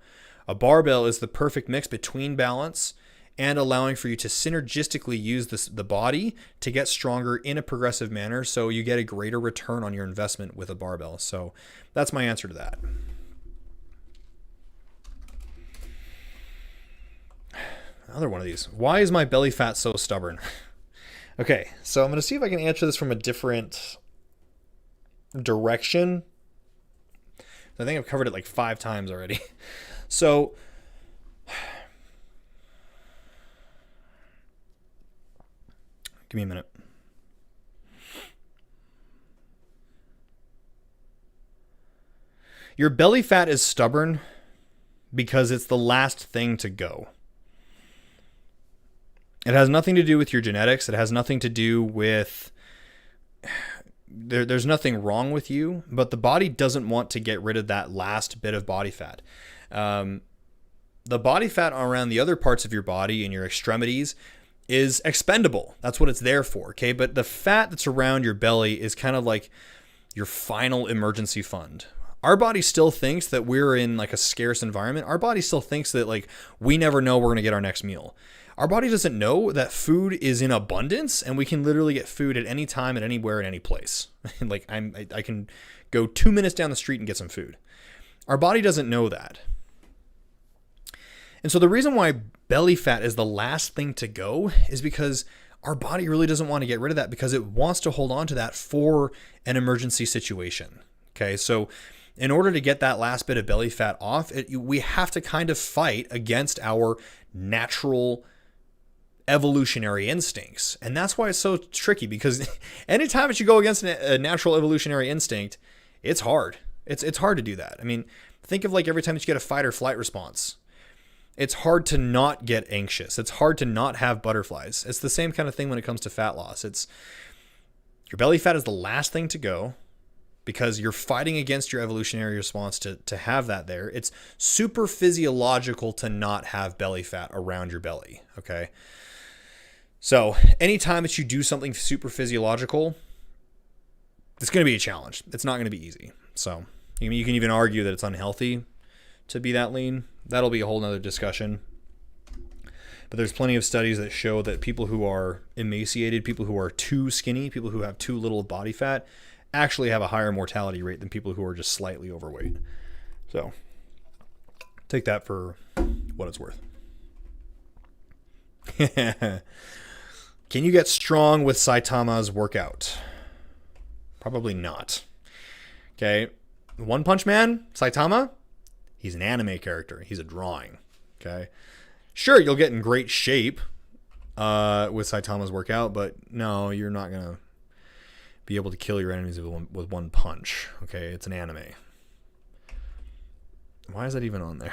A barbell is the perfect mix between balance and allowing for you to synergistically use the body to get stronger in a progressive manner, so you get a greater return on your investment with a barbell. So that's my answer to that. Another one of these. Why is my belly fat so stubborn? Okay, so I'm going to see if I can answer this from a different direction. I think I've covered it like 5 times already. So give me a minute. Your belly fat is stubborn because it's the last thing to go. It has nothing to do with your genetics. It has nothing to do with... There's nothing wrong with you, but the body doesn't want to get rid of that last bit of body fat. The body fat around the other parts of your body and your extremities is expendable. That's what it's there for, okay? But the fat that's around your belly is kind of like your final emergency fund. Our body still thinks that we're in like a scarce environment. Our body still thinks that like we never know we're going to get our next meal. Our body doesn't know that food is in abundance and we can literally get food at any time, at anywhere, at any place. Like I can go 2 minutes down the street and get some food. Our body doesn't know that. And so the reason why belly fat is the last thing to go is because our body really doesn't want to get rid of that, because it wants to hold on to that for an emergency situation. Okay, so in order to get that last bit of belly fat off, we have to kind of fight against our natural evolutionary instincts. And that's why it's so tricky, because anytime that you go against a natural evolutionary instinct, it's hard. It's hard to do that. I mean, think of like every time that you get a fight or flight response. It's hard to not get anxious. It's hard to not have butterflies. It's the same kind of thing when it comes to fat loss. It's your belly fat is the last thing to go because you're fighting against your evolutionary response to have that there. It's super physiological to not have belly fat around your belly, okay? So anytime that you do something super physiological, it's going to be a challenge. It's not going to be easy. So you can even argue that it's unhealthy to be that lean. That'll be a whole nother discussion. But there's plenty of studies that show that people who are emaciated, people who are too skinny, people who have too little body fat actually have a higher mortality rate than people who are just slightly overweight. So take that for what it's worth. Can you get strong with Saitama's workout? Probably not. Okay. One Punch Man, Saitama, he's an anime character. He's a drawing. Okay. Sure, you'll get in great shape with Saitama's workout, but no, you're not going to be able to kill your enemies with one punch. Okay. It's an anime. Why is that even on there?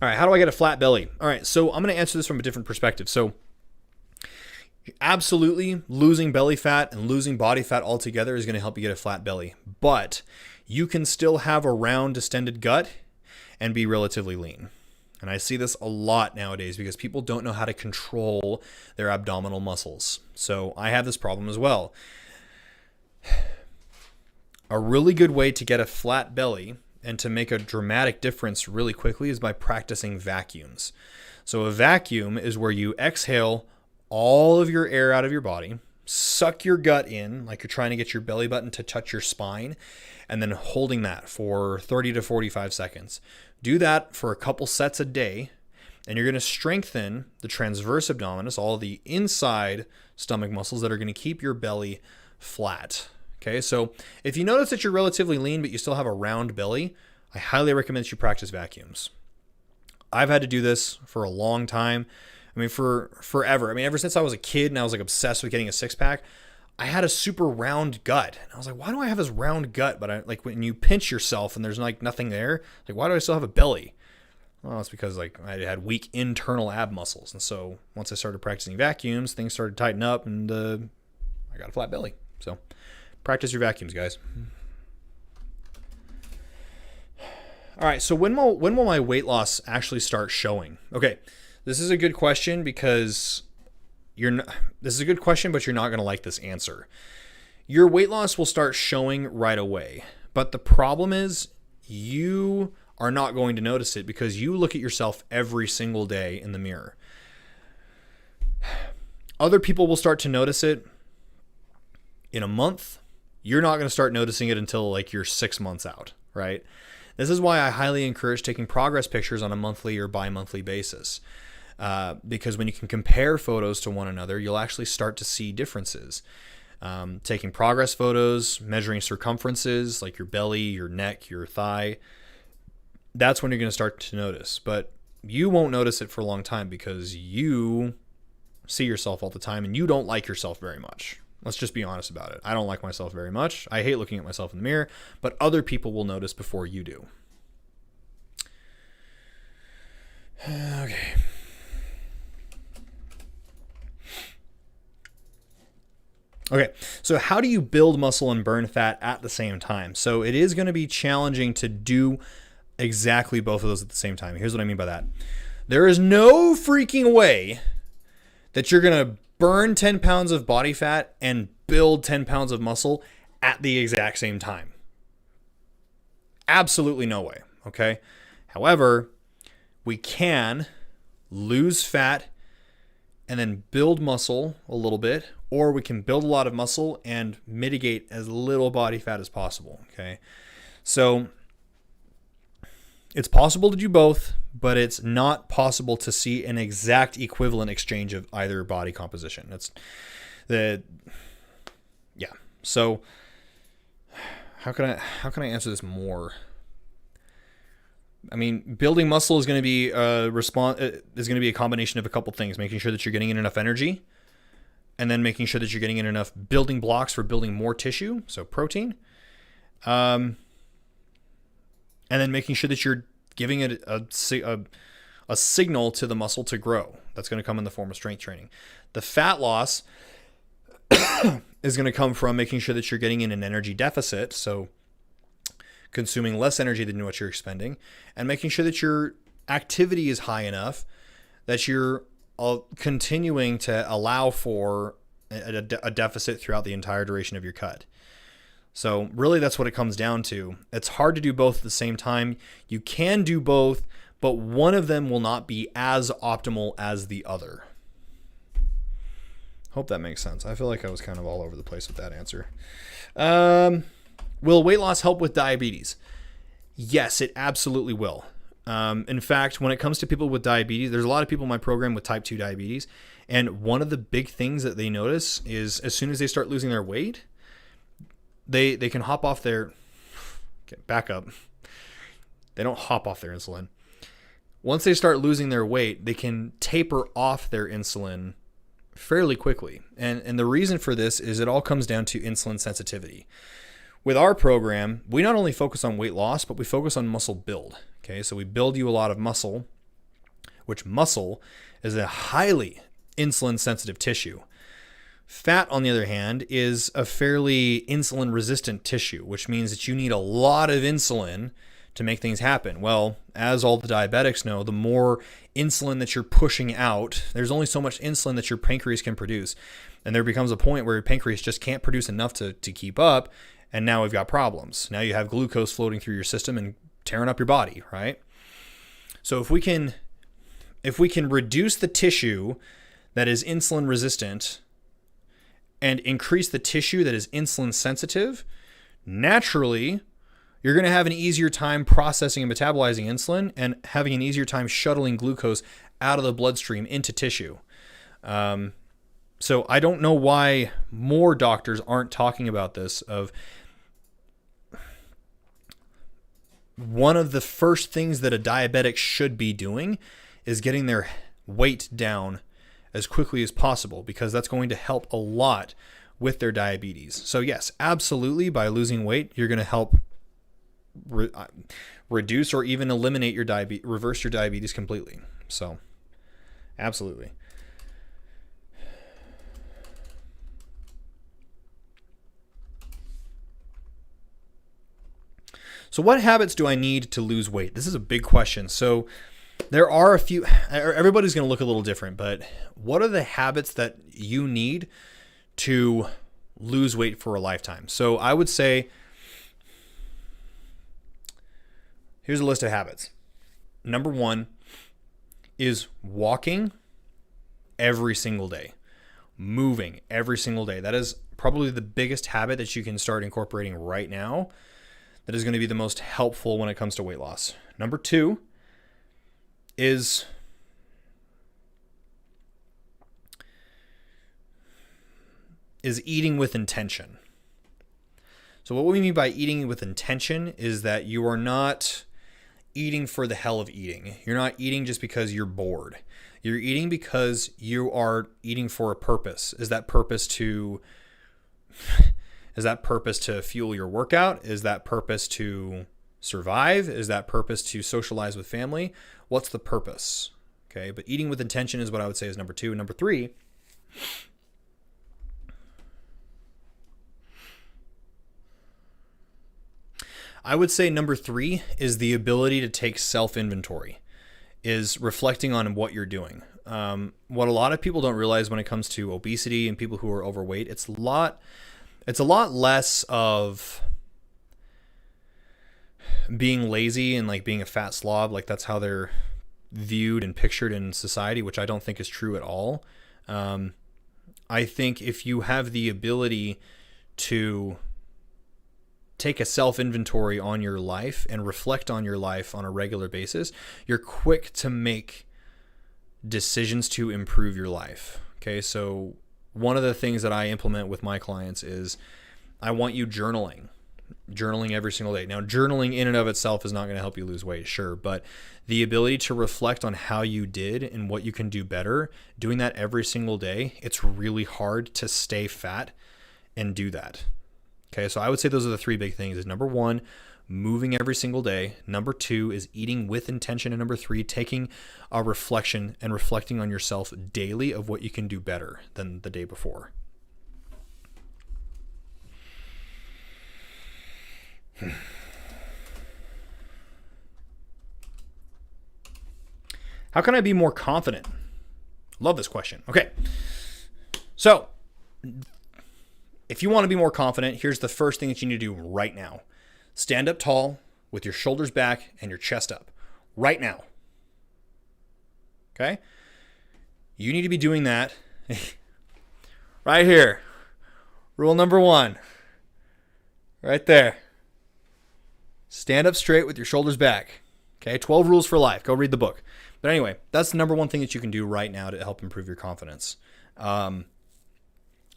All right, how do I get a flat belly? All right, so I'm going to answer this from a different perspective. So absolutely losing belly fat and losing body fat altogether is going to help you get a flat belly. But you can still have a round, distended gut and be relatively lean. And I see this a lot nowadays because people don't know how to control their abdominal muscles. So I have this problem as well. A really good way to get a flat belly and to make a dramatic difference really quickly is by practicing vacuums. So a vacuum is where you exhale all of your air out of your body, suck your gut in like you're trying to get your belly button to touch your spine, and then holding that for 30 to 45 seconds. Do that for a couple sets a day, and you're going to strengthen the transverse abdominis, all the inside stomach muscles that are going to keep your belly flat. Okay, so if you notice that you're relatively lean, but you still have a round belly, I highly recommend that you practice vacuums. I've had to do this for a long time. I mean, for forever. I mean, ever since I was a kid and I was like obsessed with getting a six pack, I had a super round gut. And I was like, why do I have this round gut? But I like when you pinch yourself and there's like nothing there, like why do I still have a belly? Well, it's because like I had weak internal ab muscles. And so once I started practicing vacuums, things started to tighten up and I got a flat belly. So practice your vacuums, guys. All right, so when will my weight loss actually start showing? Okay, this is a good question because this is a good question, but you're not going to like this answer. Your weight loss will start showing right away, but the problem is you are not going to notice it because you look at yourself every single day in the mirror. Other people will start to notice it in a month. You're not going to start noticing it until like you're 6 months out, right? This is why I highly encourage taking progress pictures on a monthly or bi-monthly basis. Because when you can compare photos to one another, you'll actually start to see differences. Taking progress photos, measuring circumferences like your belly, your neck, your thigh, that's when you're going to start to notice. But you won't notice it for a long time because you see yourself all the time and you don't like yourself very much. Let's just be honest about it. I don't like myself very much. I hate looking at myself in the mirror, but other people will notice before you do. Okay. Okay, so how do you build muscle and burn fat at the same time? So it is going to be challenging to do exactly both of those at the same time. Here's what I mean by that. There is no freaking way that you're going to burn 10 pounds of body fat and build 10 pounds of muscle at the exact same time. Absolutely no way, okay? However, we can lose fat and then build muscle a little bit, or we can build a lot of muscle and mitigate as little body fat as possible, okay? So it's possible to do both, but it's not possible to see an exact equivalent exchange of either body composition. So how can I answer this more? I mean, building muscle is going to be a combination of a couple things, making sure that you're getting in enough energy, and then making sure that you're getting in enough building blocks for building more tissue, so protein, and then making sure that you're giving it a signal to the muscle to grow. That's going to come in the form of strength training. The fat loss is going to come from making sure that you're getting in an energy deficit, so consuming less energy than what you're expending, and making sure that your activity is high enough that you're continuing to allow for a deficit throughout the entire duration of your cut. So really that's what it comes down to. It's hard to do both at the same time. You can do both, but one of them will not be as optimal as the other. Hope that makes sense. I feel like I was kind of all over the place with that answer. Will weight loss help with diabetes? Yes, it absolutely will. In fact, when it comes to people with diabetes, there's a lot of people in my program with type 2 diabetes. And one of the big things that they notice is as soon as they start losing their weight, they can hop off their, back up. They don't hop off their insulin. Once they start losing their weight, they can taper off their insulin fairly quickly. And the reason for this is it all comes down to insulin sensitivity. With our program, we not only focus on weight loss, but we focus on muscle build. Okay, so we build you a lot of muscle, which muscle is a highly insulin sensitive tissue. Fat, on the other hand, is a fairly insulin resistant tissue, which means that you need a lot of insulin to make things happen. Well, as all the diabetics know, the more insulin that you're pushing out, there's only so much insulin that your pancreas can produce. And there becomes a point where your pancreas just can't produce enough to keep up. And now we've got problems. Now you have glucose floating through your system and tearing up your body, right? So if we can reduce the tissue that is insulin resistant and increase the tissue that is insulin sensitive, naturally, you're going to have an easier time processing and metabolizing insulin and having an easier time shuttling glucose out of the bloodstream into tissue. So I don't know why more doctors aren't talking about this. Of one of the first things that a diabetic should be doing is getting their weight down as quickly as possible, because that's going to help a lot with their diabetes. So yes, absolutely, by losing weight, you're going to help reduce or even eliminate your reverse your diabetes completely. So absolutely. So what habits do I need to lose weight? This is a big question. So there are a few, everybody's going to look a little different, but what are the habits that you need to lose weight for a lifetime? So I would say Here's a list of habits. Number 1 is walking every single day, moving every single day. That is probably the biggest habit that you can start incorporating right now that is going to be the most helpful when it comes to weight loss. Number 2 is eating with intention. So what we mean by eating with intention is that you are not eating for the hell of eating. You're not eating just because you're bored. You're eating because you are eating for a purpose. Is that purpose to fuel your workout? Is that purpose to survive? Is that purpose to socialize with family? What's the purpose? Okay, but eating with intention is what I would say is number 2. Number 3, I would say number 3 is the ability to take self-inventory, is reflecting on what you're doing. What a lot of people don't realize when it comes to obesity and people who are overweight, it's a lot less of being lazy and like being a fat slob. Like that's how they're viewed and pictured in society, which I don't think is true at all. I think if you have the ability to take a self-inventory on your life and reflect on your life on a regular basis, you're quick to make decisions to improve your life. Okay, so one of the things that I implement with my clients is I want you journaling every single day. Now, journaling in and of itself is not going to help you lose weight, sure, but the ability to reflect on how you did and what you can do better, doing that every single day, it's really hard to stay fat and do that. Okay, so I would say those are the 3 big things. Is number 1, moving every single day. Number 2 is eating with intention. And number 3, taking a reflection and reflecting on yourself daily of what you can do better than the day before. How can I be more confident? Love this question. Okay, so if you want to be more confident, here's the first thing that you need to do right now. Stand up tall with your shoulders back and your chest up right now. Okay? You need to be doing that right here. Rule number 1. Right there. Stand up straight with your shoulders back. Okay? 12 rules for life. Go read the book. But anyway, that's the number 1 thing that you can do right now to help improve your confidence.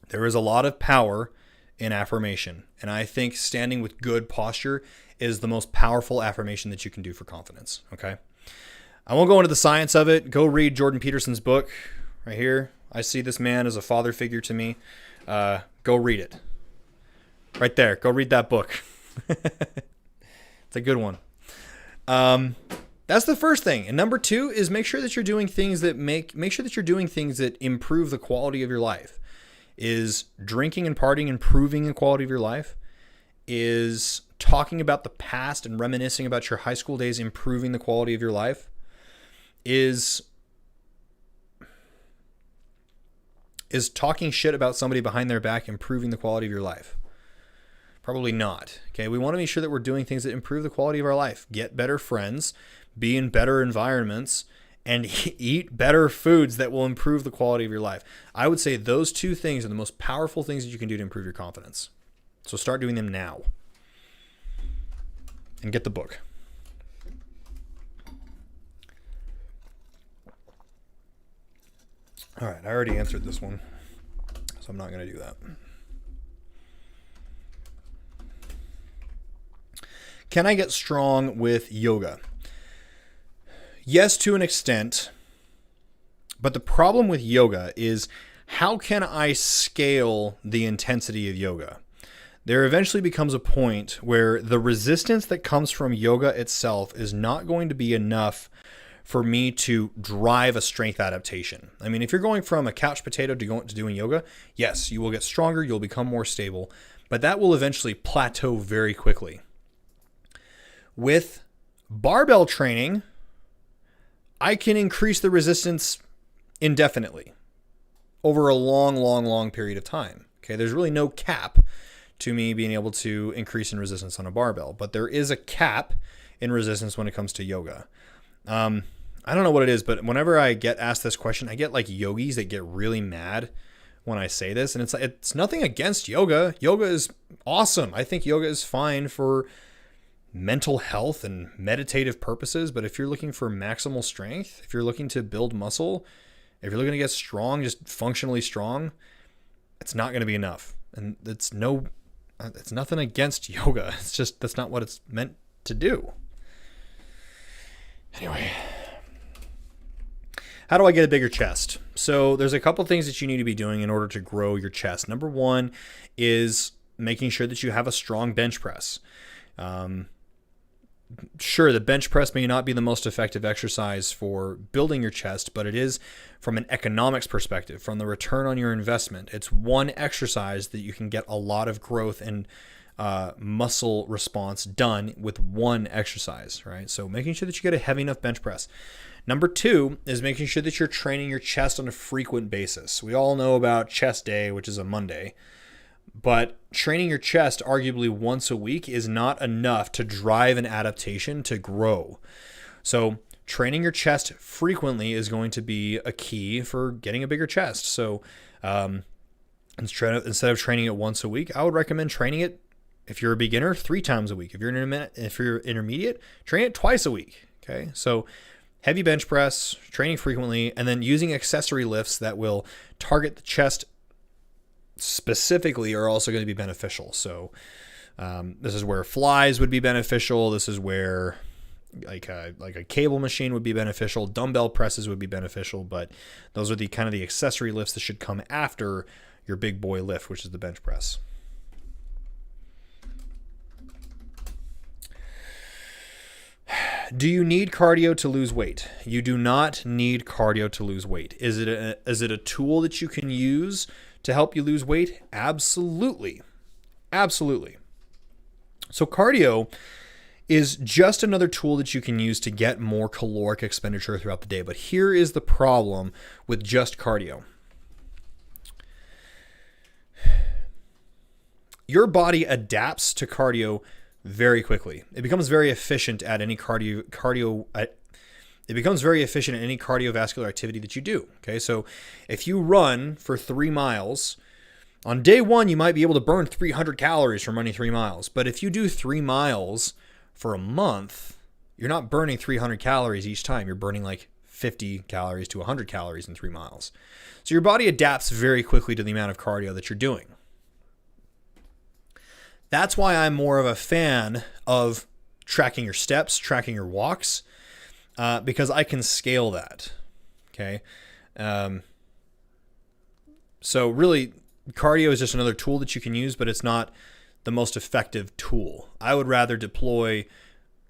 There is a lot of power in affirmation, and I think standing with good posture is the most powerful affirmation that you can do for confidence, okay? I won't go into the science of it. Go read Jordan Peterson's book right here. I see this man as a father figure to me. Go read it. Right there. Go read that book. It's a good one. That's the first thing. And number 2 is make sure that you're doing things that improve the quality of your life. Is drinking and partying improving the quality of your life? Is talking about the past and reminiscing about your high school days improving the quality of your life? Is talking shit about somebody behind their back improving the quality of your life? Probably not. Okay, we want to make sure that we're doing things that improve the quality of our life. Get better friends, be in better environments, and eat better foods that will improve the quality of your life. I would say those 2 things are the most powerful things that you can do to improve your confidence. So start doing them now. And get the book. All right, I already answered this one, so I'm not going to do that. Can I get strong with yoga? Yes, to an extent, but the problem with yoga is how can I scale the intensity of yoga? There eventually becomes a point where the resistance that comes from yoga itself is not going to be enough for me to drive a strength adaptation. I mean, if you're going from a couch potato to doing yoga, yes, you will get stronger, you'll become more stable, but that will eventually plateau very quickly. With barbell training, I can increase the resistance indefinitely over a long period of time. Okay, there's really no cap to me being able to increase in resistance on a barbell, but there is a cap in resistance when it comes to yoga. I don't know what it is, but whenever I get asked this question, I get like yogis that get really mad when I say this. And it's like, it's nothing against yoga. Yoga is awesome. I think yoga is fine for mental health and meditative purposes. But if you're looking for maximal strength, if you're looking to build muscle, if you're looking to get strong, just functionally strong, it's not going to be enough. And it's nothing against yoga. It's just, that's not what it's meant to do. Anyway, how do I get a bigger chest? So there's a couple things that you need to be doing in order to grow your chest. Number one is making sure that you have a strong bench press. Sure, the bench press may not be the most effective exercise for building your chest, but it is from an economics perspective, from the return on your investment. It's one exercise that you can get a lot of growth and muscle response done with one exercise, right? So making sure that you get a heavy enough bench press. Number two is making sure that you're training your chest on a frequent basis. We all know about chest day, which is a Monday, but training your chest arguably once a week is not enough to drive an adaptation to grow. So training your chest frequently is going to be a key for getting a bigger chest. So instead of training it once a week, I would recommend training it, if you're a beginner, 3 times a week. If you're intermediate, train it twice a week. Okay, so heavy bench press, training frequently, and then using accessory lifts that will target the chest specifically are also going to be beneficial. So this is where flies would be beneficial. This is where like a cable machine would be beneficial. Dumbbell presses would be beneficial, but those are the kind of the accessory lifts that should come after your big boy lift, which is the bench press. Do you need cardio to lose weight? You do not need cardio to lose weight. Is it a tool that you can use to help you lose weight? Absolutely. Absolutely. So cardio is just another tool that you can use to get more caloric expenditure throughout the day. But here is the problem with just cardio. Your body adapts to cardio very quickly. It becomes very efficient at any it becomes very efficient at any cardiovascular activity that you do. Okay, so if you run for 3 miles, on day 1, you might be able to burn 300 calories from running 3 miles. But if you do 3 miles for a month, you're not burning 300 calories each time. You're burning like 50 calories to 100 calories in 3 miles. So your body adapts very quickly to the amount of cardio that you're doing. That's why I'm more of a fan of tracking your steps, tracking your walks, because I can scale that. Okay. So really, cardio is just another tool that you can use, but it's not the most effective tool. I would rather deploy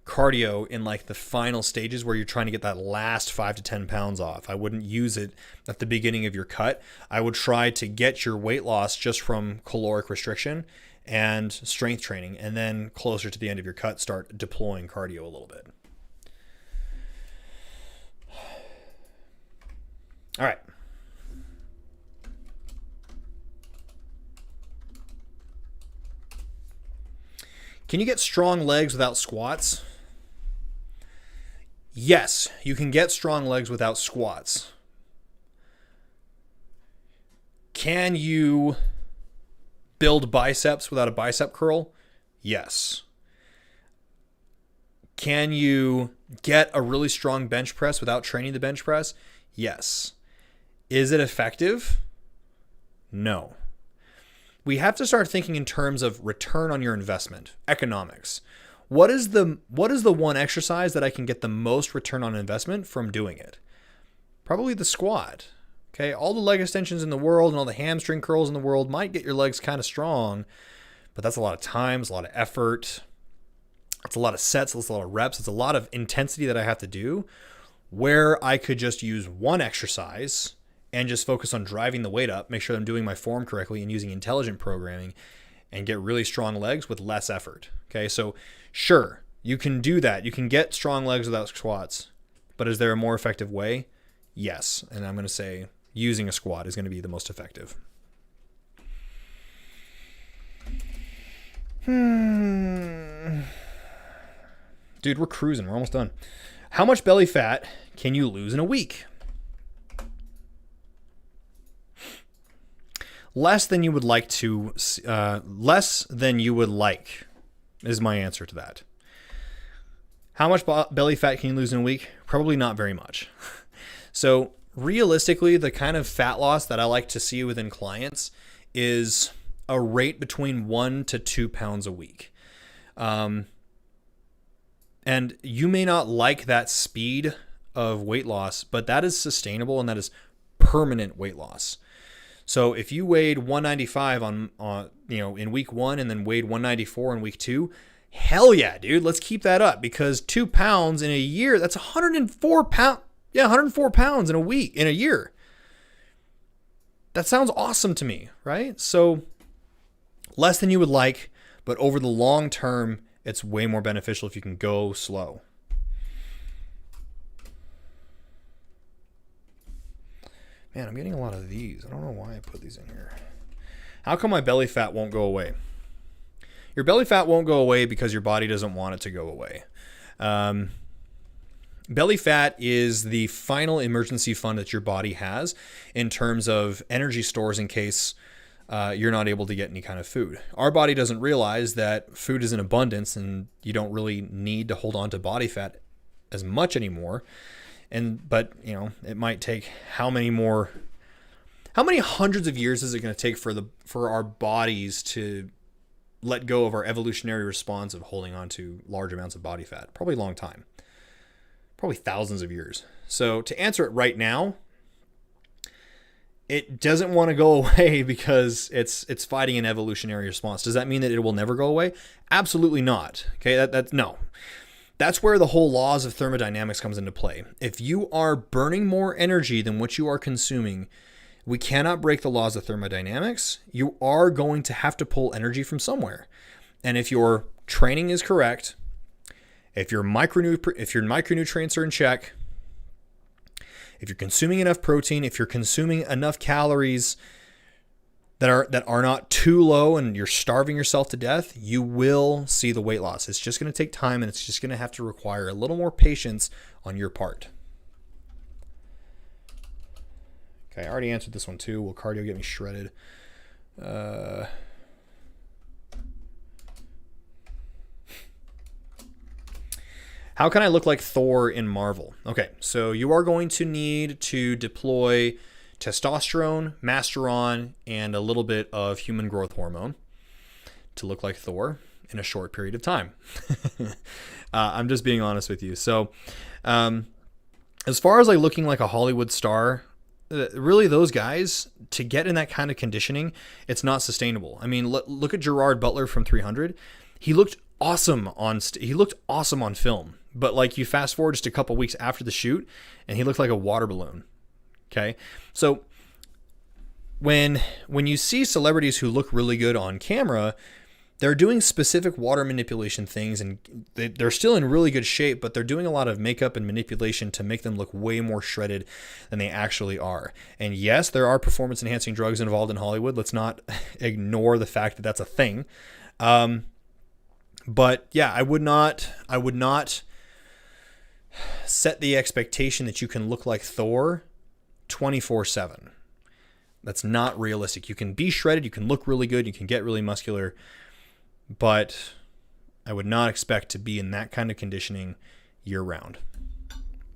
cardio in like the final stages where you're trying to get that last 5 to 10 pounds off. I wouldn't use it at the beginning of your cut. I would try to get your weight loss just from caloric restriction and strength training, and then closer to the end of your cut, start deploying cardio a little bit. All right. Can you get strong legs without squats? Yes, you can get strong legs without squats. Can you build biceps without a bicep curl? Yes. Can you get a really strong bench press without training the bench press? Yes. Is it effective? No. We have to start thinking in terms of return on your investment, economics. What is the one exercise that I can get the most return on investment from doing it? Probably the squat. Okay, all the leg extensions in the world and all the hamstring curls in the world might get your legs kind of strong, but that's a lot of time, it's a lot of effort, it's a lot of sets, it's a lot of reps, it's a lot of intensity that I have to do, where I could just use one exercise and just focus on driving the weight up, make sure I'm doing my form correctly and using intelligent programming, and get really strong legs with less effort. Okay, so sure, you can do that. You can get strong legs without squats, but is there a more effective way? Yes, and I'm going to say using a squat is going to be the most effective. Do Dude, we're cruising. We're almost done. How much belly fat can you lose in a week? Less than you would like to, less than you would like is my answer to that. How much belly fat can you lose in a week? Probably not very much. So realistically, the kind of fat loss that I like to see within clients is a rate between 1 to 2 pounds a week. And you may not like that speed of weight loss, but that is sustainable and that is permanent weight loss. So if you weighed 195 in week 1 and then weighed 194 in week 2, hell yeah, dude, let's keep that up, because 2 pounds in a year, that's 104 pounds. Yeah, 104 pounds in a year. That sounds awesome to me, right? So less than you would like, but over the long term, it's way more beneficial if you can go slow. Man, I'm getting a lot of these. I don't know why I put these in here. How come my belly fat won't go away? Your belly fat won't go away because your body doesn't want it to go away. Belly fat is the final emergency fund that your body has in terms of energy stores in case you're not able to get any kind of food. Our body doesn't realize that food is in abundance and you don't really need to hold on to body fat as much anymore. But it might take how many hundreds of years is it going to take for our bodies to let go of our evolutionary response of holding on to large amounts of body fat? Probably a long time. Probably thousands of years. So to answer it right now, it doesn't want to go away because it's fighting an evolutionary response. Does that mean that it will never go away? Absolutely not. Okay, no. That's where the whole laws of thermodynamics comes into play. If you are burning more energy than what you are consuming, we cannot break the laws of thermodynamics. You are going to have to pull energy from somewhere. And if your training is correct, if your micronutrients are in check, if you're consuming enough protein, if you're consuming enough calories that are not too low and you're starving yourself to death, you will see the weight loss. It's just going to take time, and it's just going to have to require a little more patience on your part. Okay, I already answered this one too. Will cardio get me shredded? How can I look like Thor in Marvel? Okay, so you are going to need to deploy testosterone, masteron, and a little bit of human growth hormone to look like Thor in a short period of time. I'm just being honest with you. So as far as like looking like a Hollywood star, really those guys, to get in that kind of conditioning, it's not sustainable. I mean, look at Gerard Butler from 300. He looked awesome on film, but like you fast forward just a couple weeks after the shoot and he looked like a water balloon. Okay. So when you see celebrities who look really good on camera, they're doing specific water manipulation things, and they're still in really good shape, but they're doing a lot of makeup and manipulation to make them look way more shredded than they actually are. And yes, there are performance enhancing drugs involved in Hollywood. Let's not ignore the fact that that's a thing. But yeah, I would not set the expectation that you can look like Thor 24/7. That's not realistic. You can be shredded, you can look really good, you can get really muscular, but I would not expect to be in that kind of conditioning year round,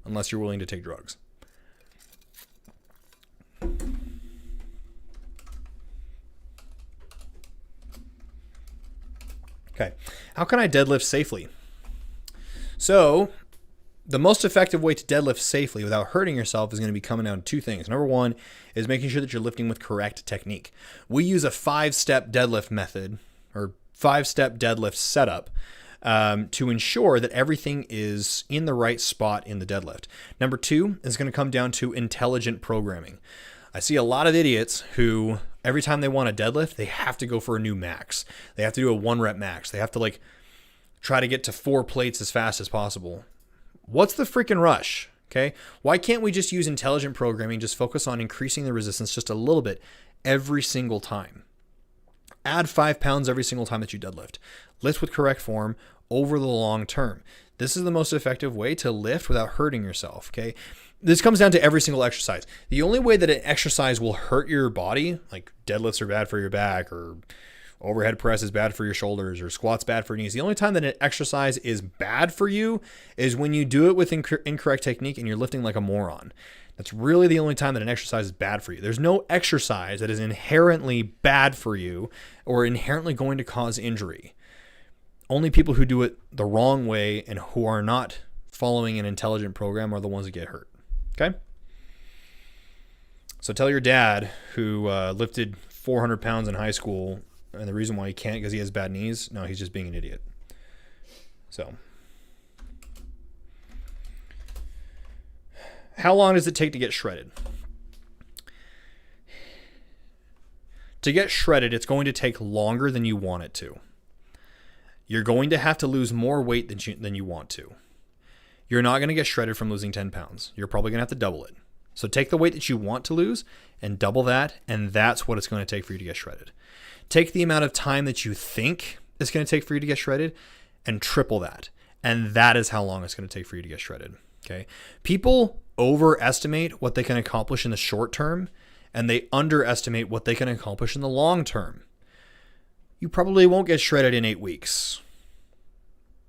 unless you're willing to take drugs. Okay, how can I deadlift safely? So the most effective way to deadlift safely without hurting yourself is going to be coming down to two things. Number one is making sure that you're lifting with correct technique. We use a 5-step deadlift method, or 5-step deadlift setup, to ensure that everything is in the right spot in the deadlift. Number two is going to come down to intelligent programming. I see a lot of idiots who every time they want to deadlift, they have to go for a new max. They have to do a 1-rep max. They have to try to get to 4 plates as fast as possible. What's the freaking rush? Okay. Why can't we just use intelligent programming, just focus on increasing the resistance just a little bit every single time? Add 5 pounds every single time that you deadlift. Lift with correct form over the long term. This is the most effective way to lift without hurting yourself, okay? This comes down to every single exercise. The only way that an exercise will hurt your body, like deadlifts are bad for your back, or overhead press is bad for your shoulders, or squats bad for your knees. The only time that an exercise is bad for you is when you do it with incorrect technique and you're lifting like a moron. That's really the only time that an exercise is bad for you. There's no exercise that is inherently bad for you or inherently going to cause injury. Only people who do it the wrong way and who are not following an intelligent program are the ones that get hurt. Okay? So tell your dad who lifted 400 pounds in high school, and the reason why he can't because he has bad knees, no, he's just being an idiot. So, how long does it take to get shredded? To get shredded, it's going to take longer than you want it to. You're going to have to lose more weight than you want to. You're not going to get shredded from losing 10 pounds. You're probably going to have to double it. So take the weight that you want to lose and double that, and that's what it's going to take for you to get shredded. Take the amount of time that you think it's going to take for you to get shredded and triple that. And that is how long it's going to take for you to get shredded. Okay? People overestimate what they can accomplish in the short term, and they underestimate what they can accomplish in the long term. You probably won't get shredded in 8 weeks,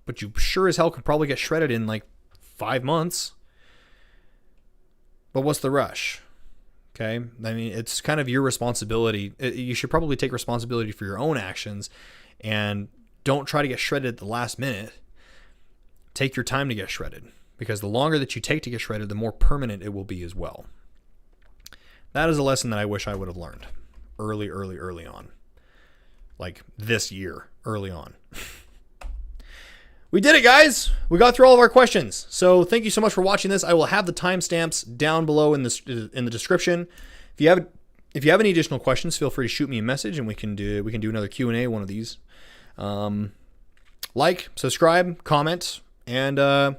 but you sure as hell could probably get shredded in like 5 months. But what's the rush? Okay? I mean, it's kind of your responsibility. You should probably take responsibility for your own actions and don't try to get shredded at the last minute. Take your time to get shredded, because the longer that you take to get shredded, the more permanent it will be as well. That is a lesson that I wish I would have learned early on. Like this year, early on. We did it, guys. We got through all of our questions. So thank you so much for watching this. I will have the timestamps down below in the description. If you have any additional questions, feel free to shoot me a message, and we can do another Q&A, one of these. Like, subscribe, comment, and